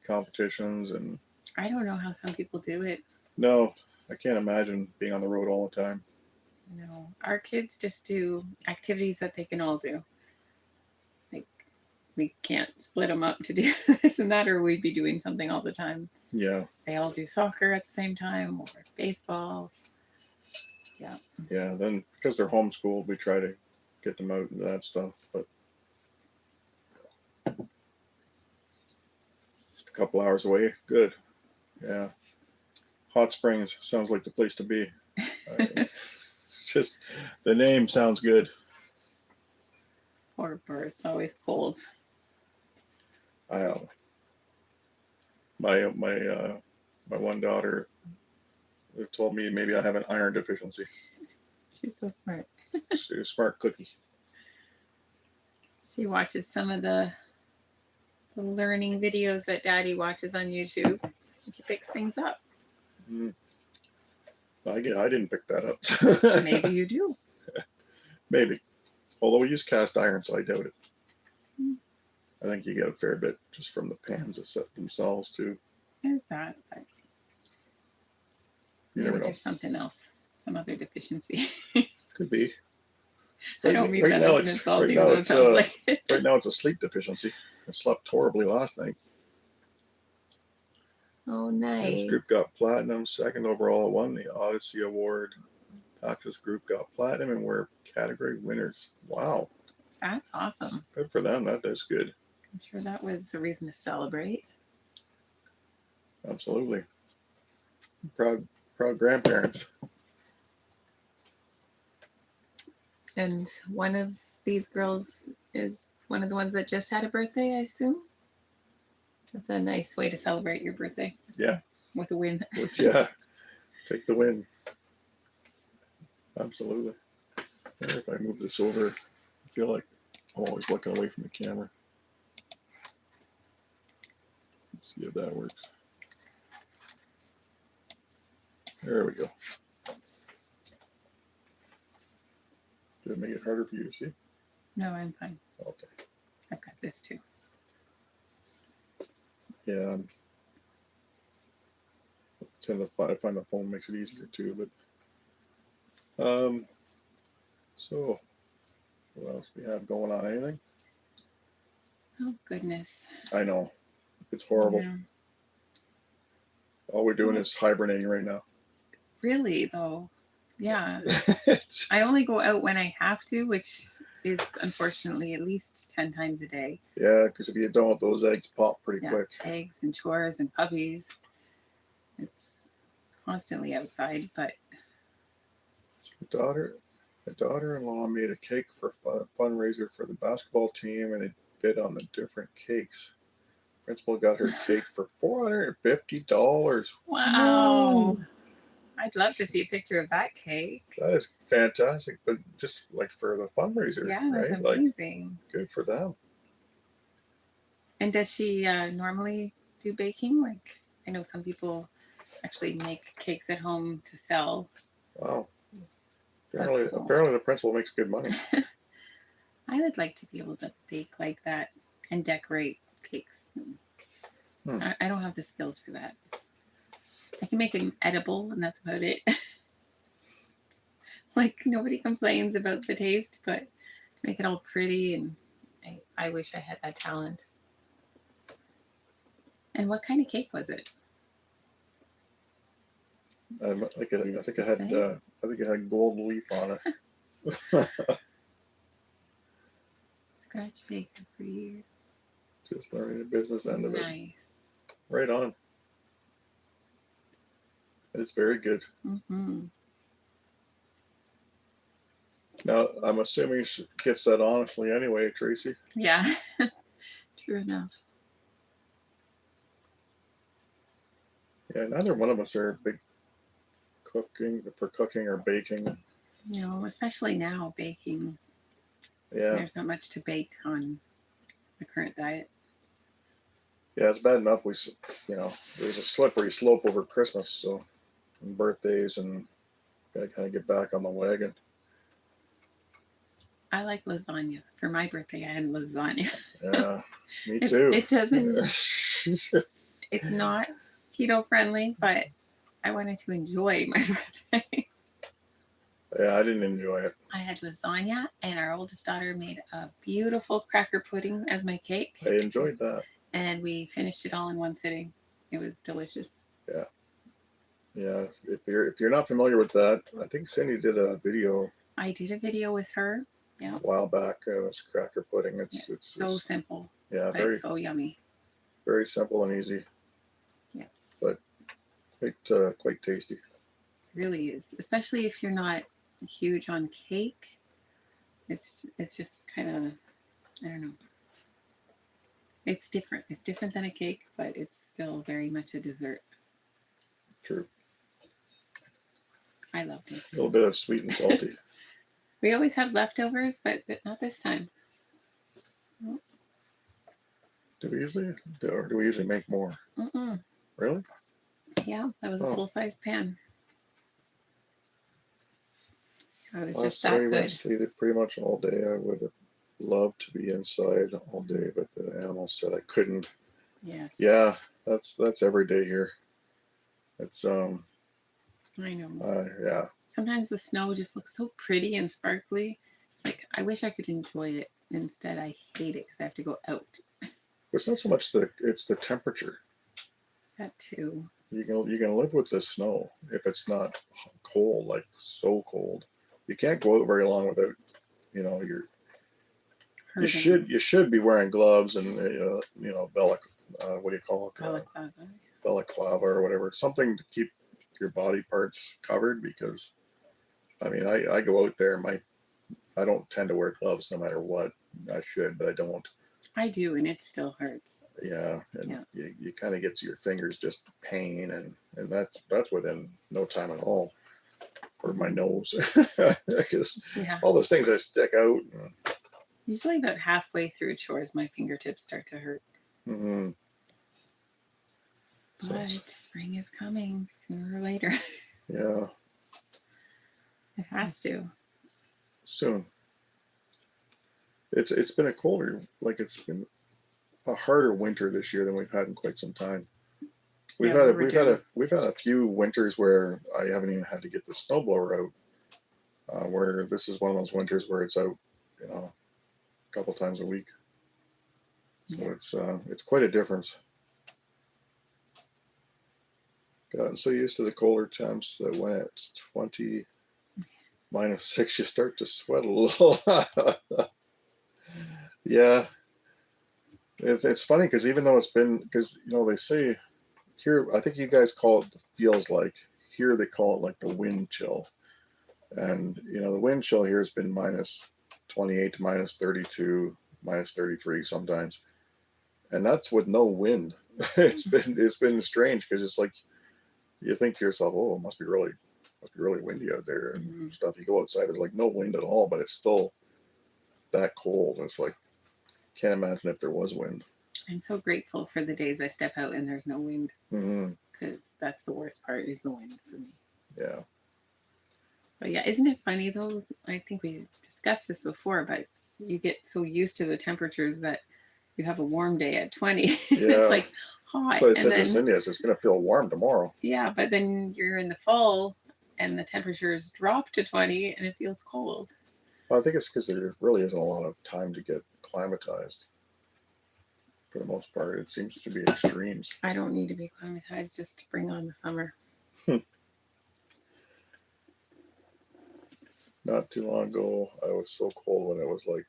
Speaker 1: competitions, and
Speaker 2: I don't know how some people do it.
Speaker 1: No, I can't imagine being on the road all the time.
Speaker 2: No, our kids just do activities that they can all do. Like, we can't split them up to do this and that, or we'd be doing something all the time.
Speaker 1: Yeah.
Speaker 2: They all do soccer at the same time, or baseball. Yeah.
Speaker 1: Yeah, then because they're homeschooled, we try to get them out into that stuff, but just a couple hours away, good. Yeah. Hot Springs sounds like the place to be. It's just, the name sounds good.
Speaker 2: Or it's always cold.
Speaker 1: I don't know. My one daughter told me maybe I have an iron deficiency.
Speaker 2: She's so smart.
Speaker 1: She's a smart cookie.
Speaker 2: She watches some of the learning videos that Daddy watches on YouTube, and she picks things up.
Speaker 1: I didn't pick that up.
Speaker 2: Maybe you do.
Speaker 1: Maybe. Although we use cast iron, so I doubt it. I think you get a fair bit just from the pans that set themselves too.
Speaker 2: There's that, but
Speaker 1: you never know.
Speaker 2: There's something else, some other deficiency.
Speaker 1: Could be.
Speaker 2: I don't mean that as an insult, even though it sounds like it.
Speaker 1: Right now it's a sleep deficiency. I slept horribly last night.
Speaker 2: Oh,
Speaker 1: This
Speaker 2: nice.
Speaker 1: group got platinum. Second overall, won the Odyssey Award. Taxis group got platinum and were category winners. Wow.
Speaker 2: That's awesome.
Speaker 1: Good for them. That is good.
Speaker 2: I'm sure that was a reason to celebrate.
Speaker 1: Absolutely. Proud grandparents.
Speaker 2: And one of these girls is one of the ones that just had a birthday, I assume. That's a nice way to celebrate your birthday.
Speaker 1: Yeah.
Speaker 2: With a win.
Speaker 1: Yeah. Take the win. Absolutely. If I move this over, I feel like I'm always looking away from the camera. Let's see if that works. There we go. Did it make it harder for you to see?
Speaker 2: No, I'm fine.
Speaker 1: Okay.
Speaker 2: I've got this too.
Speaker 1: Yeah. I tend to find the phone makes it easier too, but so what else do we have going on? Anything?
Speaker 2: Oh, goodness.
Speaker 1: I know. It's horrible.
Speaker 2: Yeah.
Speaker 1: All we're doing is hibernating right now.
Speaker 2: Really, though. Yeah. I only go out when I have to, which is unfortunately at least 10 times a day.
Speaker 1: Yeah, because if you don't, those eggs pop pretty quick.
Speaker 2: Eggs and chores and puppies. It's constantly outside, but
Speaker 1: My daughter-in-law made a cake for fundraiser for the basketball team, and they bid on the different cakes. Principal got her cake for $450.
Speaker 2: wow. I'd love to see a picture of that cake.
Speaker 1: That is fantastic, but just like for the fundraiser,
Speaker 2: Yeah, that's
Speaker 1: right?
Speaker 2: amazing.
Speaker 1: Like, good for them.
Speaker 2: And does she normally do baking? Like, I know some people actually make cakes at home to sell.
Speaker 1: Wow.
Speaker 2: That's cool.
Speaker 1: Apparently the principal makes good money.
Speaker 2: I would like to be able to bake like that and decorate cakes. I don't have the skills for that. I can make an edible, and that's about it. Like, nobody complains about the taste, but to make it all pretty, and I wish I had that talent. And what kind of cake was it?
Speaker 1: I think it had gold leaf on it.
Speaker 2: Scratch baker for years.
Speaker 1: Just learning the business end of it.
Speaker 2: Nice.
Speaker 1: Right on. It's very good.
Speaker 2: Mm-hmm.
Speaker 1: Now, I'm assuming she gets that honestly anyway, Tracy.
Speaker 2: Yeah. True enough.
Speaker 1: Yeah, neither one of us are big cooking or baking.
Speaker 2: No, especially now, baking.
Speaker 1: Yeah.
Speaker 2: There's not much to bake on the current diet.
Speaker 1: Yeah, it's bad enough there's a slippery slope over Christmas, so and birthdays, and gotta kind of get back on the wagon.
Speaker 2: I like lasagna. For my birthday, I had lasagna.
Speaker 1: Yeah, me too.
Speaker 2: It doesn't. It's not keto friendly, but I wanted to enjoy my birthday.
Speaker 1: Yeah, I didn't enjoy it.
Speaker 2: I had lasagna, and our oldest daughter made a beautiful cracker pudding as my cake.
Speaker 1: I enjoyed that.
Speaker 2: And we finished it all in one sitting. It was delicious.
Speaker 1: Yeah. Yeah. If you're not familiar with that, I think Cindy did a video.
Speaker 2: I did a video with her. Yeah.
Speaker 1: A while back. It was cracker pudding. It's
Speaker 2: so simple.
Speaker 1: Yeah.
Speaker 2: But it's so yummy.
Speaker 1: Very simple and easy.
Speaker 2: Yeah.
Speaker 1: But quite tasty.
Speaker 2: It really is, especially if you're not huge on cake. It's just kind of, I don't know. It's different. It's different than a cake, but it's still very much a dessert.
Speaker 1: True.
Speaker 2: I loved it.
Speaker 1: A little bit of sweet and salty.
Speaker 2: We always have leftovers, but not this time. Nope.
Speaker 1: Do we usually make more?
Speaker 2: Mm-mm.
Speaker 1: Really?
Speaker 2: Yeah, that was a full-size pan. It was just that good.
Speaker 1: I slept pretty much all day. I would have loved to be inside all day, but the animals said I couldn't.
Speaker 2: Yes.
Speaker 1: Yeah, that's every day here. It's
Speaker 2: I know.
Speaker 1: Yeah.
Speaker 2: Sometimes the snow just looks so pretty and sparkly. It's like I wish I could enjoy it. Instead, I hate it because I have to go out.
Speaker 1: It's not so much it's the temperature.
Speaker 2: That too.
Speaker 1: You can live with the snow if it's not cold, like so cold. You can't go out very long without, you
Speaker 2: Hurting.
Speaker 1: should be wearing gloves and what do you call it,
Speaker 2: Balaclava.
Speaker 1: balaclava or whatever, something to keep your body parts covered. Because I mean, I go out there, I don't tend to wear gloves no matter what. I should, but I don't.
Speaker 2: I do, and it still hurts.
Speaker 1: Yeah, and
Speaker 2: Yeah.
Speaker 1: you kind of get your fingers just pain, and that's within no time at all. Or my nose, because
Speaker 2: Yeah.
Speaker 1: all those things that stick out.
Speaker 2: Usually about halfway through chores, my fingertips start to hurt.
Speaker 1: Mm-hmm.
Speaker 2: But spring is coming sooner or later.
Speaker 1: Yeah,
Speaker 2: It has to.
Speaker 1: soon. It's been a colder, like it's been a harder winter this year than we've had in quite some time. We've
Speaker 2: Yeah,
Speaker 1: had
Speaker 2: we were
Speaker 1: we've had a few winters where I haven't even had to get the snowblower out. Where this is one of those winters where it's out, a couple times a week. So
Speaker 2: Yeah.
Speaker 1: it's quite a difference. Gotten so used to the colder temps that when it's 20 -6, you start to sweat a little. Yeah, it's funny because even though it's been, because they say here, I think you guys call it feels like, here they call it like the wind chill, and the wind chill here has been -28 to -32, -33 sometimes, and that's with no wind. It's been strange because it's like you think to yourself, oh, it must be really windy out there and stuff. You go outside, there's like no wind at all, but it's still that cold. It's like, can't imagine if there was wind.
Speaker 2: I'm so grateful for the days I step out and there's no wind, because that's the worst part, is the wind for me.
Speaker 1: Yeah.
Speaker 2: But yeah, isn't it funny though? I think we discussed this before, but you get so used to the temperatures that you have a warm day at 20. It's like hot.
Speaker 1: So I
Speaker 2: and
Speaker 1: said
Speaker 2: then,
Speaker 1: to Cindy, it's going to feel warm tomorrow.
Speaker 2: Yeah, but then you're in the fall and the temperatures drop to 20 and it feels cold.
Speaker 1: Well, I think it's because there really isn't a lot of time to get acclimatized. For the most part, it seems to be extremes.
Speaker 2: I don't need to be acclimatized just to bring on the summer.
Speaker 1: Not too long ago, I was so cold when it was like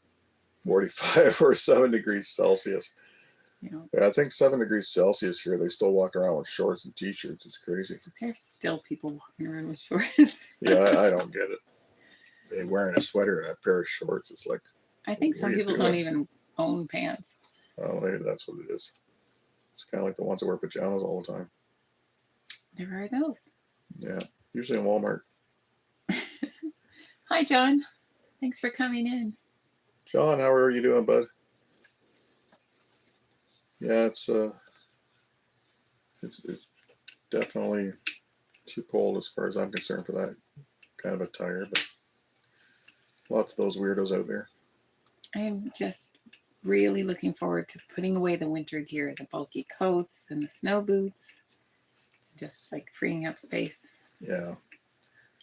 Speaker 1: 45 or 7 degrees Celsius. Yeah, I think 7 degrees Celsius here, they still walk around with shorts and t-shirts. It's crazy.
Speaker 2: There's still people walking around with shorts.
Speaker 1: Yeah, I don't get it. They wearing a sweater and a pair of shorts. It's like,
Speaker 2: I think some people don't even own pants.
Speaker 1: Oh, maybe that's what it is. It's kind of like the ones that wear pajamas all the time.
Speaker 2: There are those.
Speaker 1: Yeah, usually in Walmart.
Speaker 2: Hi, John. Thanks for coming in.
Speaker 1: John, how are you doing, bud? Yeah, it's definitely too cold as far as I'm concerned for that kind of attire, but lots of those weirdos out there.
Speaker 2: I'm just really looking forward to putting away the winter gear, the bulky coats and the snow boots, just like freeing up space.
Speaker 1: Yeah,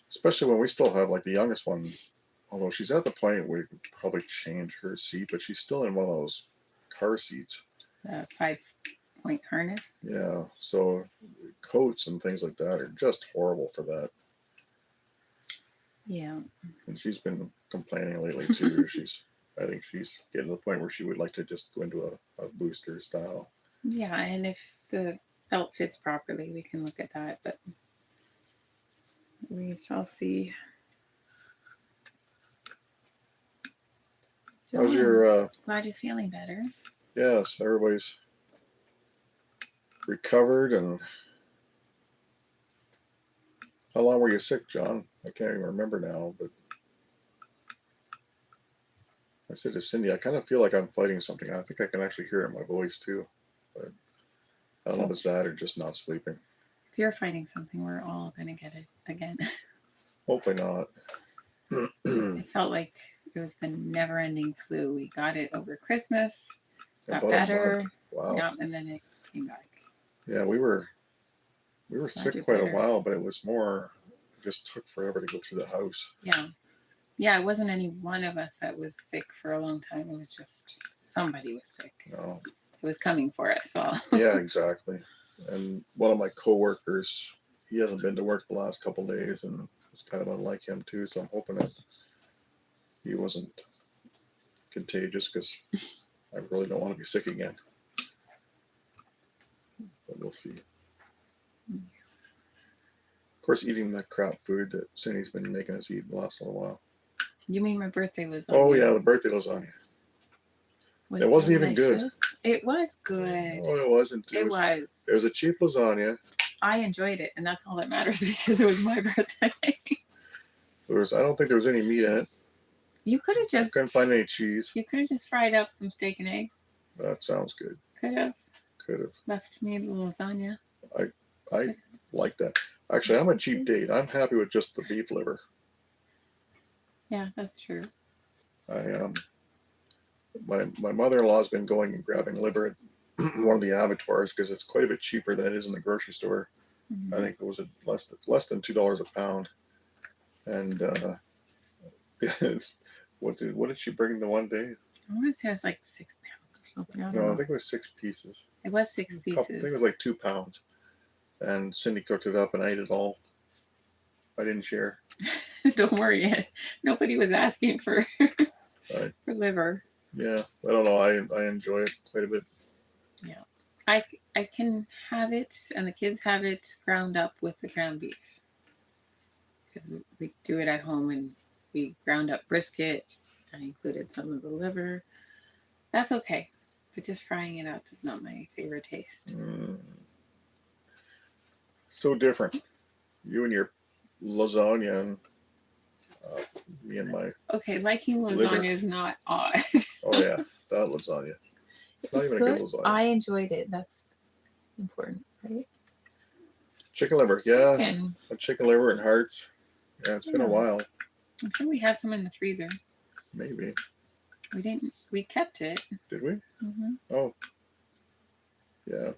Speaker 1: especially when we still have like the youngest one, although she's at the point where we could probably change her seat, but she's still in one of those car seats.
Speaker 2: 5-point harness.
Speaker 1: Yeah, so coats and things like that are just horrible for that.
Speaker 2: Yeah.
Speaker 1: And she's been complaining lately too. I think she's getting to the point where she would like to just go into a booster style.
Speaker 2: Yeah, and if the belt fits properly, we can look at that, but we shall see. John,
Speaker 1: How's your
Speaker 2: glad you're feeling better.
Speaker 1: Yes, everybody's recovered. And how long were you sick, John? I can't even remember now, but I said to Cindy, I kind of feel like I'm fighting something. I think I can actually hear it in my voice too, but I don't know if it's that or just not sleeping.
Speaker 2: If you're fighting something, we're all going to get it again.
Speaker 1: Hopefully not.
Speaker 2: It felt like it was the never-ending flu. We got it over Christmas, got
Speaker 1: About
Speaker 2: better.
Speaker 1: Wow.
Speaker 2: Yeah, and then it came back.
Speaker 1: Yeah, we were sick quite a while, but it was more, it just took forever to go through the house.
Speaker 2: Yeah, it wasn't any one of us that was sick for a long time. It was just somebody was sick.
Speaker 1: No.
Speaker 2: It was coming for us all.
Speaker 1: Yeah, exactly. And one of my coworkers, he hasn't been to work the last couple of days, and it's kind of unlike him too. So I'm hoping that he wasn't contagious, because I really don't want to be sick again. But we'll see. Of course, eating that crap food that Cindy's been making us eat the last little while.
Speaker 2: You mean my birthday lasagna?
Speaker 1: Oh yeah, the birthday lasagna. It wasn't even good.
Speaker 2: delicious. It was good.
Speaker 1: Oh, it wasn't.
Speaker 2: It was.
Speaker 1: It was a cheap lasagna.
Speaker 2: I enjoyed it, and that's all that matters because it was my birthday.
Speaker 1: I don't think there was any meat in it.
Speaker 2: You could have just.
Speaker 1: Couldn't find any cheese.
Speaker 2: You could have just fried up some steak and eggs.
Speaker 1: That sounds good.
Speaker 2: Could have left me the lasagna.
Speaker 1: I like that. Actually, I'm a cheap date. I'm happy with just the beef liver.
Speaker 2: Yeah, that's true.
Speaker 1: My mother-in-law's been going and grabbing liver at one of the abattoirs because it's quite a bit cheaper than it is in the grocery store.
Speaker 2: Mm-hmm.
Speaker 1: I think it was less than $2 a pound. And what did she bring the one day?
Speaker 2: I want to say it was like 6 pounds or something. I don't
Speaker 1: No,
Speaker 2: know.
Speaker 1: I think it was 6 pieces.
Speaker 2: It was 6 pieces.
Speaker 1: I think it was like 2 pounds. And Cindy cooked it up, and I ate it all. I didn't share.
Speaker 2: Don't worry, nobody was asking for for liver.
Speaker 1: Yeah, I don't know. I enjoy it quite a bit.
Speaker 2: Yeah, I can have it, and the kids have it ground up with the ground beef because we do it at home, and we ground up brisket. I included some of the liver. That's okay, but just frying it up is not my favorite taste.
Speaker 1: So different. You and your lasagna, and me and my.
Speaker 2: Okay, liking lasagna
Speaker 1: liver.
Speaker 2: is not odd.
Speaker 1: Oh yeah, that lasagna. Not even a good lasagna.
Speaker 2: I enjoyed it. That's important, right?
Speaker 1: Chicken liver, yeah.
Speaker 2: Chicken.
Speaker 1: Chicken liver and hearts. Yeah, it's been a while.
Speaker 2: I'm sure we have some in the freezer.
Speaker 1: Maybe.
Speaker 2: We didn't. We kept it.
Speaker 1: Did we?
Speaker 2: Mm-hmm.
Speaker 1: Oh. Yeah.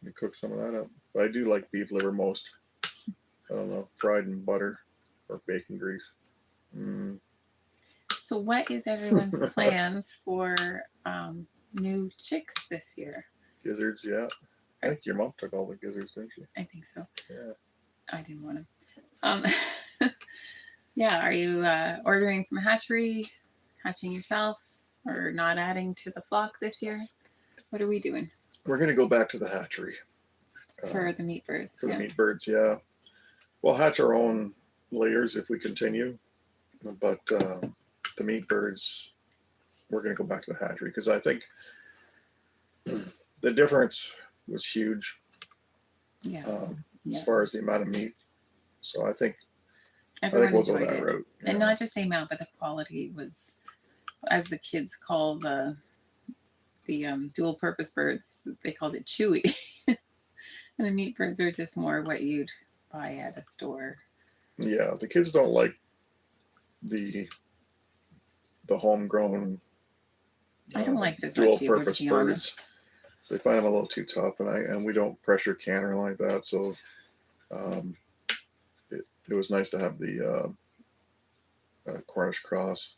Speaker 1: We cook some of that up. But I do like beef liver most. I don't know, fried in butter or bacon grease.
Speaker 2: So what is everyone's plans for new chicks this year?
Speaker 1: Gizzards, yeah. I think your mom took all the gizzards, didn't she?
Speaker 2: I think so.
Speaker 1: Yeah.
Speaker 2: I didn't want to. Yeah, are you ordering from a hatchery, hatching yourself, or not adding to the flock this year? What are we doing?
Speaker 1: We're going to go back to the hatchery.
Speaker 2: For the meat birds.
Speaker 1: For the meat birds, yeah. We'll hatch our own layers if we continue. But the meat birds, we're going to go back to the hatchery because I think the difference was huge.
Speaker 2: Yeah.
Speaker 1: As far as the amount of meat. So I think
Speaker 2: Everyone
Speaker 1: we'll go
Speaker 2: enjoyed
Speaker 1: that
Speaker 2: it.
Speaker 1: route. Yeah.
Speaker 2: And not just the amount, but the quality was, as the kids call the dual purpose birds, they called it chewy. And the meat birds are just more what you'd buy at a store.
Speaker 1: Yeah, the kids don't like the homegrown.
Speaker 2: I don't like it as
Speaker 1: dual
Speaker 2: much either,
Speaker 1: purpose
Speaker 2: to be
Speaker 1: birds.
Speaker 2: honest.
Speaker 1: They find them a little too tough, and we don't pressure canner like that. So it was nice to have the Cornish cross.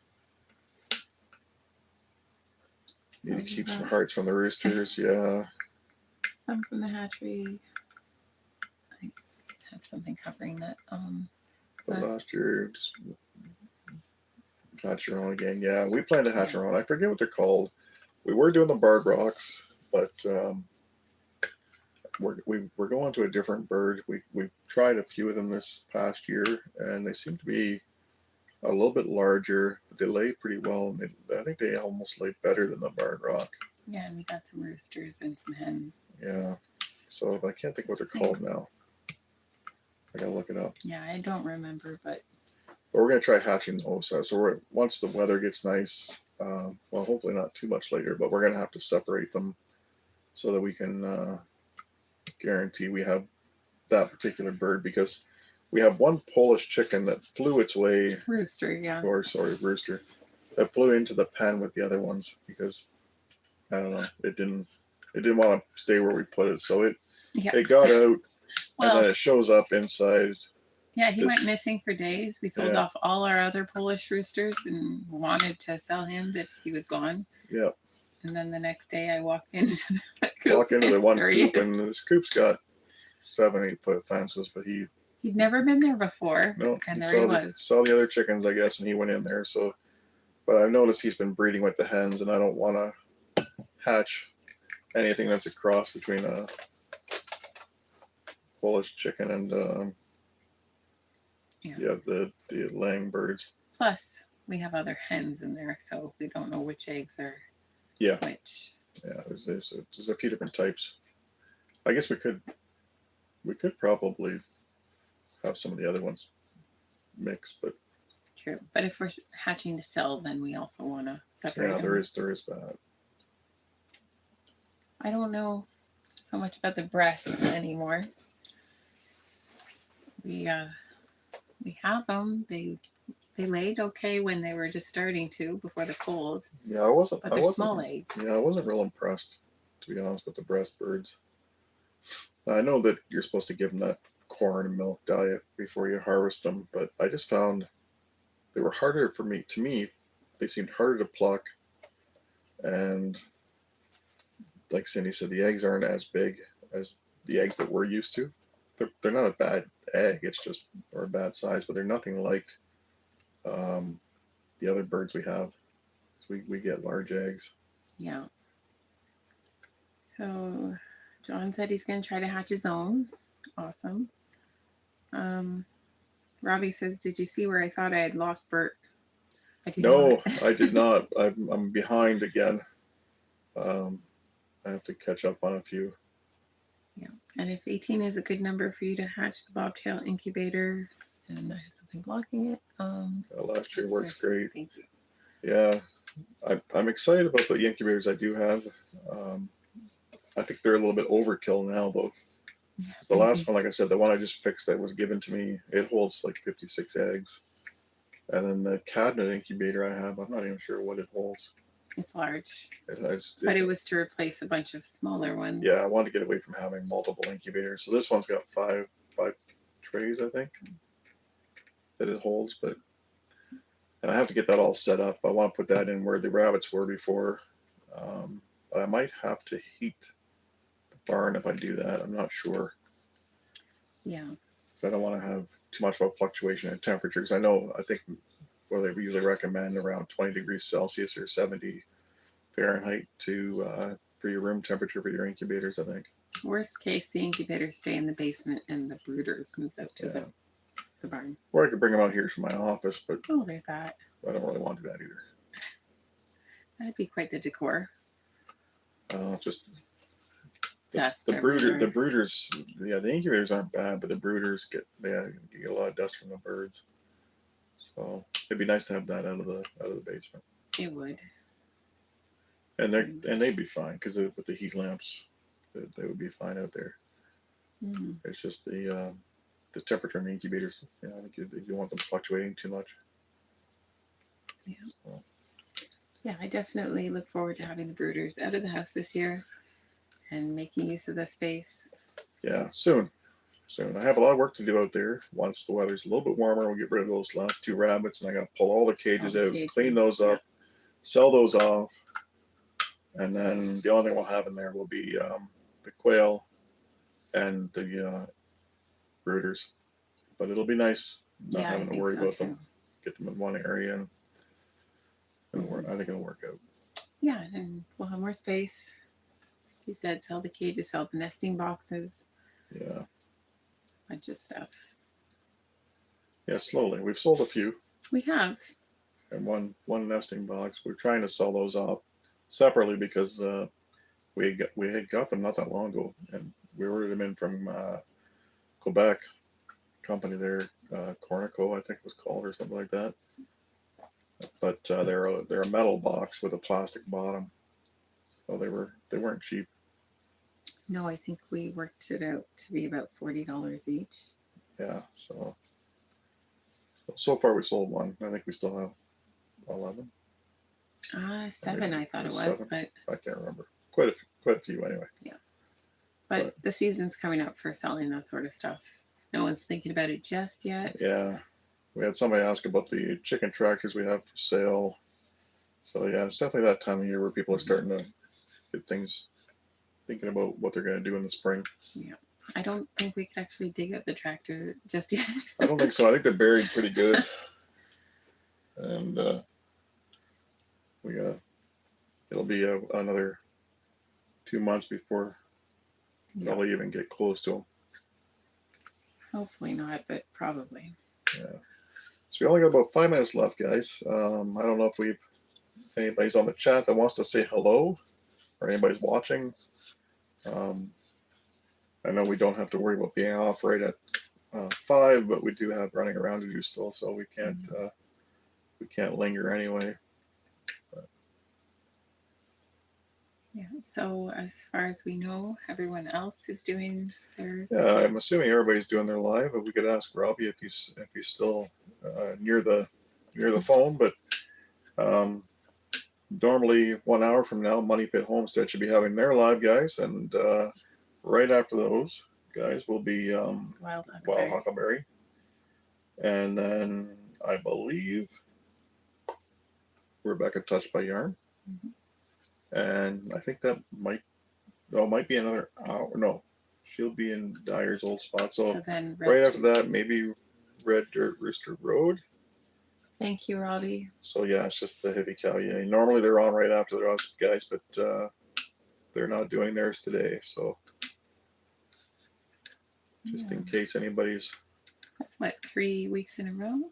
Speaker 1: Need to keep some hearts from the roosters, yeah.
Speaker 2: Some from the hatchery. I have something covering that.
Speaker 1: But last year, just hatch your own again. Yeah, we plan to hatch our own. I forget what they're called. We were doing the barred rocks, but we're going to a different bird. We've tried a few of them this past year, and they seem to be a little bit larger, but they lay pretty well. And I think they almost lay better than the barred rock.
Speaker 2: Yeah, and we got some roosters and some hens.
Speaker 1: Yeah, so I can't think what they're called now. I gotta look it up.
Speaker 2: Yeah, I don't remember, but
Speaker 1: we're gonna try hatching those. So once the weather gets nice, well, hopefully not too much later, but we're gonna have to separate them so that we can guarantee we have that particular bird, because we have one Polish chicken that flew its way.
Speaker 2: Rooster, yeah.
Speaker 1: Or sorry, rooster, that flew into the pen with the other ones because I don't know, it didn't want to stay where we put it, so it got out. Well, and then it shows up inside.
Speaker 2: Yeah, he went missing for days. We sold off all our other Polish roosters and wanted to sell him, but he was gone.
Speaker 1: Yeah.
Speaker 2: And then the next day I walk into the coop.
Speaker 1: Walk into the one
Speaker 2: there he
Speaker 1: coop,
Speaker 2: is.
Speaker 1: and this coop's got 7-8 foot fences, but
Speaker 2: He'd never been there before.
Speaker 1: no,
Speaker 2: And
Speaker 1: he
Speaker 2: there he
Speaker 1: saw
Speaker 2: was.
Speaker 1: saw the other chickens, I guess, and he went in there. So, but I've noticed he's been breeding with the hens, and I don't want to hatch anything that's a cross between a Polish chicken and the laying birds.
Speaker 2: Plus, we have other hens in there, so we don't know which eggs are which.
Speaker 1: Yeah, there's a few different types. I guess we could probably have some of the other ones mixed, but
Speaker 2: True. But if we're hatching to sell, then we also want to separate them.
Speaker 1: there is that.
Speaker 2: I don't know so much about the breasts anymore. We have them. They laid okay when they were just starting to before the cold.
Speaker 1: Yeah, I wasn't.
Speaker 2: But they're small eggs.
Speaker 1: Yeah, I wasn't real impressed, to be honest, with the breast birds. I know that you're supposed to give them that corn and milk diet before you harvest them, but I just found they were harder for me. To me, they seemed harder to pluck, and like Cindy said, the eggs aren't as big as the eggs that we're used to. They're not a bad egg. It's just or a bad size, but they're nothing like the other birds we have. We get large eggs.
Speaker 2: Yeah. So John said he's going to try to hatch his own. Awesome. Robbie says, "Did you see where I thought I had lost Bert?" I did
Speaker 1: No,
Speaker 2: not.
Speaker 1: I did not. I'm behind again. I have to catch up on a few.
Speaker 2: Yeah. And if 18 is a good number for you to hatch the bobtail incubator, and I have something blocking it.
Speaker 1: Last year works great.
Speaker 2: Thank you.
Speaker 1: Yeah, I'm excited about the incubators I do have. I think they're a little bit overkill now, though.
Speaker 2: Yeah,
Speaker 1: The last one, like I said, the one I just fixed that was given to me, it holds like 56 eggs. And then the cabinet incubator I have, I'm not even sure what it holds.
Speaker 2: It's large.
Speaker 1: But
Speaker 2: it was to replace a bunch of smaller ones.
Speaker 1: Yeah, I wanted to get away from having multiple incubators. So this one's got five trays, I think, that it holds. But and I have to get that all set up. I want to put that in where the rabbits were before. But I might have to heat the barn if I do that. I'm not sure.
Speaker 2: Yeah.
Speaker 1: Because I don't want to have too much of a fluctuation in temperature. Because I think they usually recommend around 20 degrees Celsius or 70 Fahrenheit for your room temperature for your incubators, I think.
Speaker 2: Worst case, the incubators stay in the basement and the brooders move out to the barn.
Speaker 1: Or I could bring them out here to my office, but
Speaker 2: There's that.
Speaker 1: I don't really want to do that either.
Speaker 2: That'd be quite the decor.
Speaker 1: Just
Speaker 2: Dust.
Speaker 1: The brooders. Yeah, the incubators aren't bad, but the brooders get a lot of dust from the birds. So it'd be nice to have that out of the basement.
Speaker 2: It would.
Speaker 1: And they'd be fine because with the heat lamps, they would be fine out there.
Speaker 2: Mm.
Speaker 1: It's just the temperature in the incubators. I think you want them fluctuating too much.
Speaker 2: Yeah.
Speaker 1: So.
Speaker 2: Yeah, I definitely look forward to having the brooders out of the house this year and making use of the space.
Speaker 1: Yeah, soon. I have a lot of work to do out there. Once the weather's a little bit warmer, we'll get rid of those last 2 rabbits, and I got to pull all the cages out, clean those up, sell those off, and then the only thing we'll have in there will be the quail and the brooders. But it'll be nice not having to worry about them. Get them in one area, and I think it'll work out.
Speaker 2: Yeah, and we'll have more space. He said sell the cages, sell the nesting boxes.
Speaker 1: Yeah.
Speaker 2: Bunch of stuff.
Speaker 1: Yeah, slowly. We've sold a few.
Speaker 2: We have.
Speaker 1: And one nesting box. We're trying to sell those off separately because we had got them not that long ago, and we ordered them in from Quebec company there, Cornico, I think it was called, or something like that. But they're a metal box with a plastic bottom, so they weren't cheap.
Speaker 2: No, I think we worked it out to be about $40 each.
Speaker 1: Yeah, so far we sold one. I think we still have 11.
Speaker 2: 7, I thought it was,
Speaker 1: 7.
Speaker 2: but
Speaker 1: I can't remember. Quite a few anyway.
Speaker 2: Yeah, but the season's coming up for selling that sort of stuff. No one's thinking about it just yet.
Speaker 1: Yeah, we had somebody ask about the chicken tractors we have for sale. So yeah, it's definitely that time of year where people are starting to get things, thinking about what they're going to do in the spring.
Speaker 2: Yeah. I don't think we could actually dig up the tractor just yet.
Speaker 1: I don't think so. I think they're buried pretty good. And it'll be another 2 months before probably even get close to them.
Speaker 2: Hopefully not, but probably.
Speaker 1: Yeah. So we only got about 5 minutes left, guys. I don't know if anybody's on the chat that wants to say hello, or anybody's watching. I know we don't have to worry about being off right at 5, but we do have running around to do still, so we can't linger anyway.
Speaker 2: Yeah. So as far as we know, everyone else is doing theirs.
Speaker 1: Yeah, I'm assuming everybody's doing their live, but we could ask Robbie if he's still near the phone. But normally 1 hour from now, Money Pit Homestead should be having their live, guys, and right after those guys will be
Speaker 2: Wild
Speaker 1: Huckleberry, and then I believe Rebecca Touched by Yarn.
Speaker 2: Mm-hmm.
Speaker 1: And I think that might be another hour. No, she'll be in Dyer's old spot. So
Speaker 2: then
Speaker 1: right after that, maybe Red Dirt Rooster Road.
Speaker 2: Thank you, Robbie.
Speaker 1: So yeah, it's just the heavy cow. Yeah, normally they're on right after us guys, but they're not doing theirs today. So just in case anybody's.
Speaker 2: That's what, 3 weeks in a row?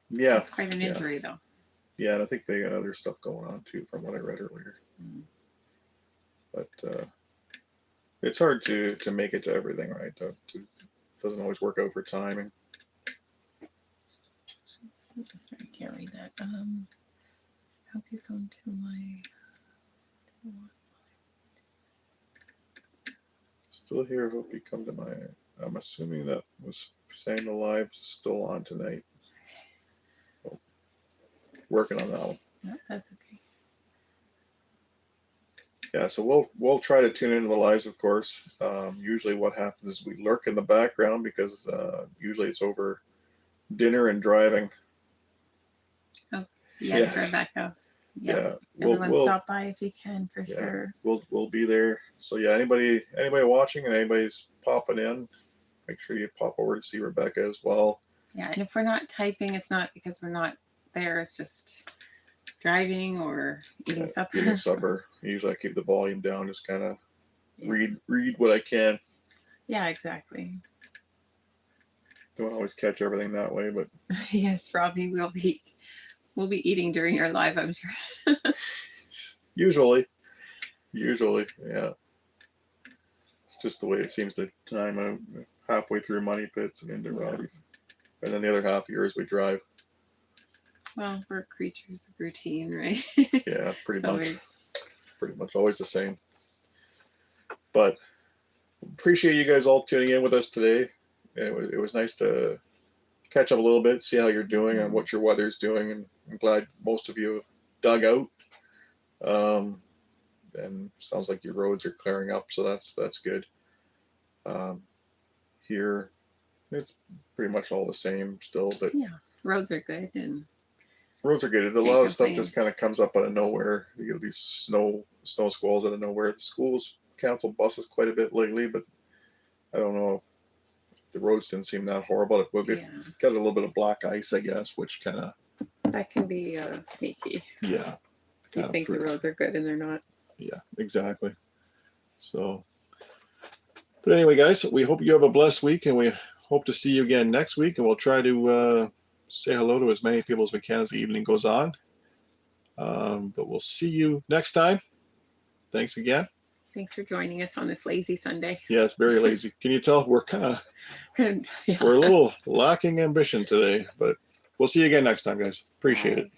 Speaker 1: Yeah.
Speaker 2: That's quite an injury, though.
Speaker 1: Yeah, and I think they got other stuff going on too, from what I read earlier.
Speaker 2: Mm.
Speaker 1: But it's hard to make it to everything, right? It doesn't always work out for timing.
Speaker 2: Sorry, I can't read that. Hope you come to my.
Speaker 1: Still here. Hope you come to my. I'm assuming that was saying the live's still on tonight. Working on that one.
Speaker 2: No, that's okay.
Speaker 1: Yeah, so we'll try to tune into the lives, of course. Usually, what happens is we lurk in the background because usually it's over dinner and driving.
Speaker 2: Oh, yes, Rebecca.
Speaker 1: Yeah,
Speaker 2: everyone stop by if you can, for sure.
Speaker 1: We'll be there. So yeah, anybody watching and anybody's popping in, make sure you pop over to see Rebecca as well.
Speaker 2: Yeah, and if we're not typing, it's not because we're not there. It's just driving or eating supper.
Speaker 1: Eating supper. Usually I keep the volume down, just kind of read what I can.
Speaker 2: Yeah, exactly.
Speaker 1: Don't always catch everything that way, but
Speaker 2: yes, Robbie, we'll be eating during your live, I'm sure.
Speaker 1: Usually, yeah. It's just the way it seems to time out. Halfway through Money Pits and into Robbie's, and then the other half of yours we drive.
Speaker 2: Well, we're creatures of routine, right?
Speaker 1: Yeah, pretty much always the same. But appreciate you guys all tuning in with us today. It was nice to catch up a little bit, see how you're doing and what your weather's doing, and I'm glad most of you have dug out. And sounds like your roads are clearing up, so that's good. Here, it's pretty much all the same still, but
Speaker 2: yeah, roads are good and.
Speaker 1: Roads are good. A lot of stuff just kind of comes up out of nowhere. You get these snow squalls out of nowhere. The schools cancel buses quite a bit lately, but I don't know. The roads didn't seem that horrible. We'll got a little bit of black ice, I guess, which kind of.
Speaker 2: That can be sneaky.
Speaker 1: Yeah.
Speaker 2: You think the roads are good and they're not.
Speaker 1: Yeah, exactly. So, but anyway, guys, we hope you have a blessed week, and we hope to see you again next week, and we'll try to say hello to as many people as we can as the evening goes on. But we'll see you next time. Thanks again.
Speaker 2: Thanks for joining us on this lazy Sunday.
Speaker 1: Yeah, it's very lazy. Can you tell we're kind of we're a little lacking ambition today, but we'll see you again next time, guys. Appreciate it.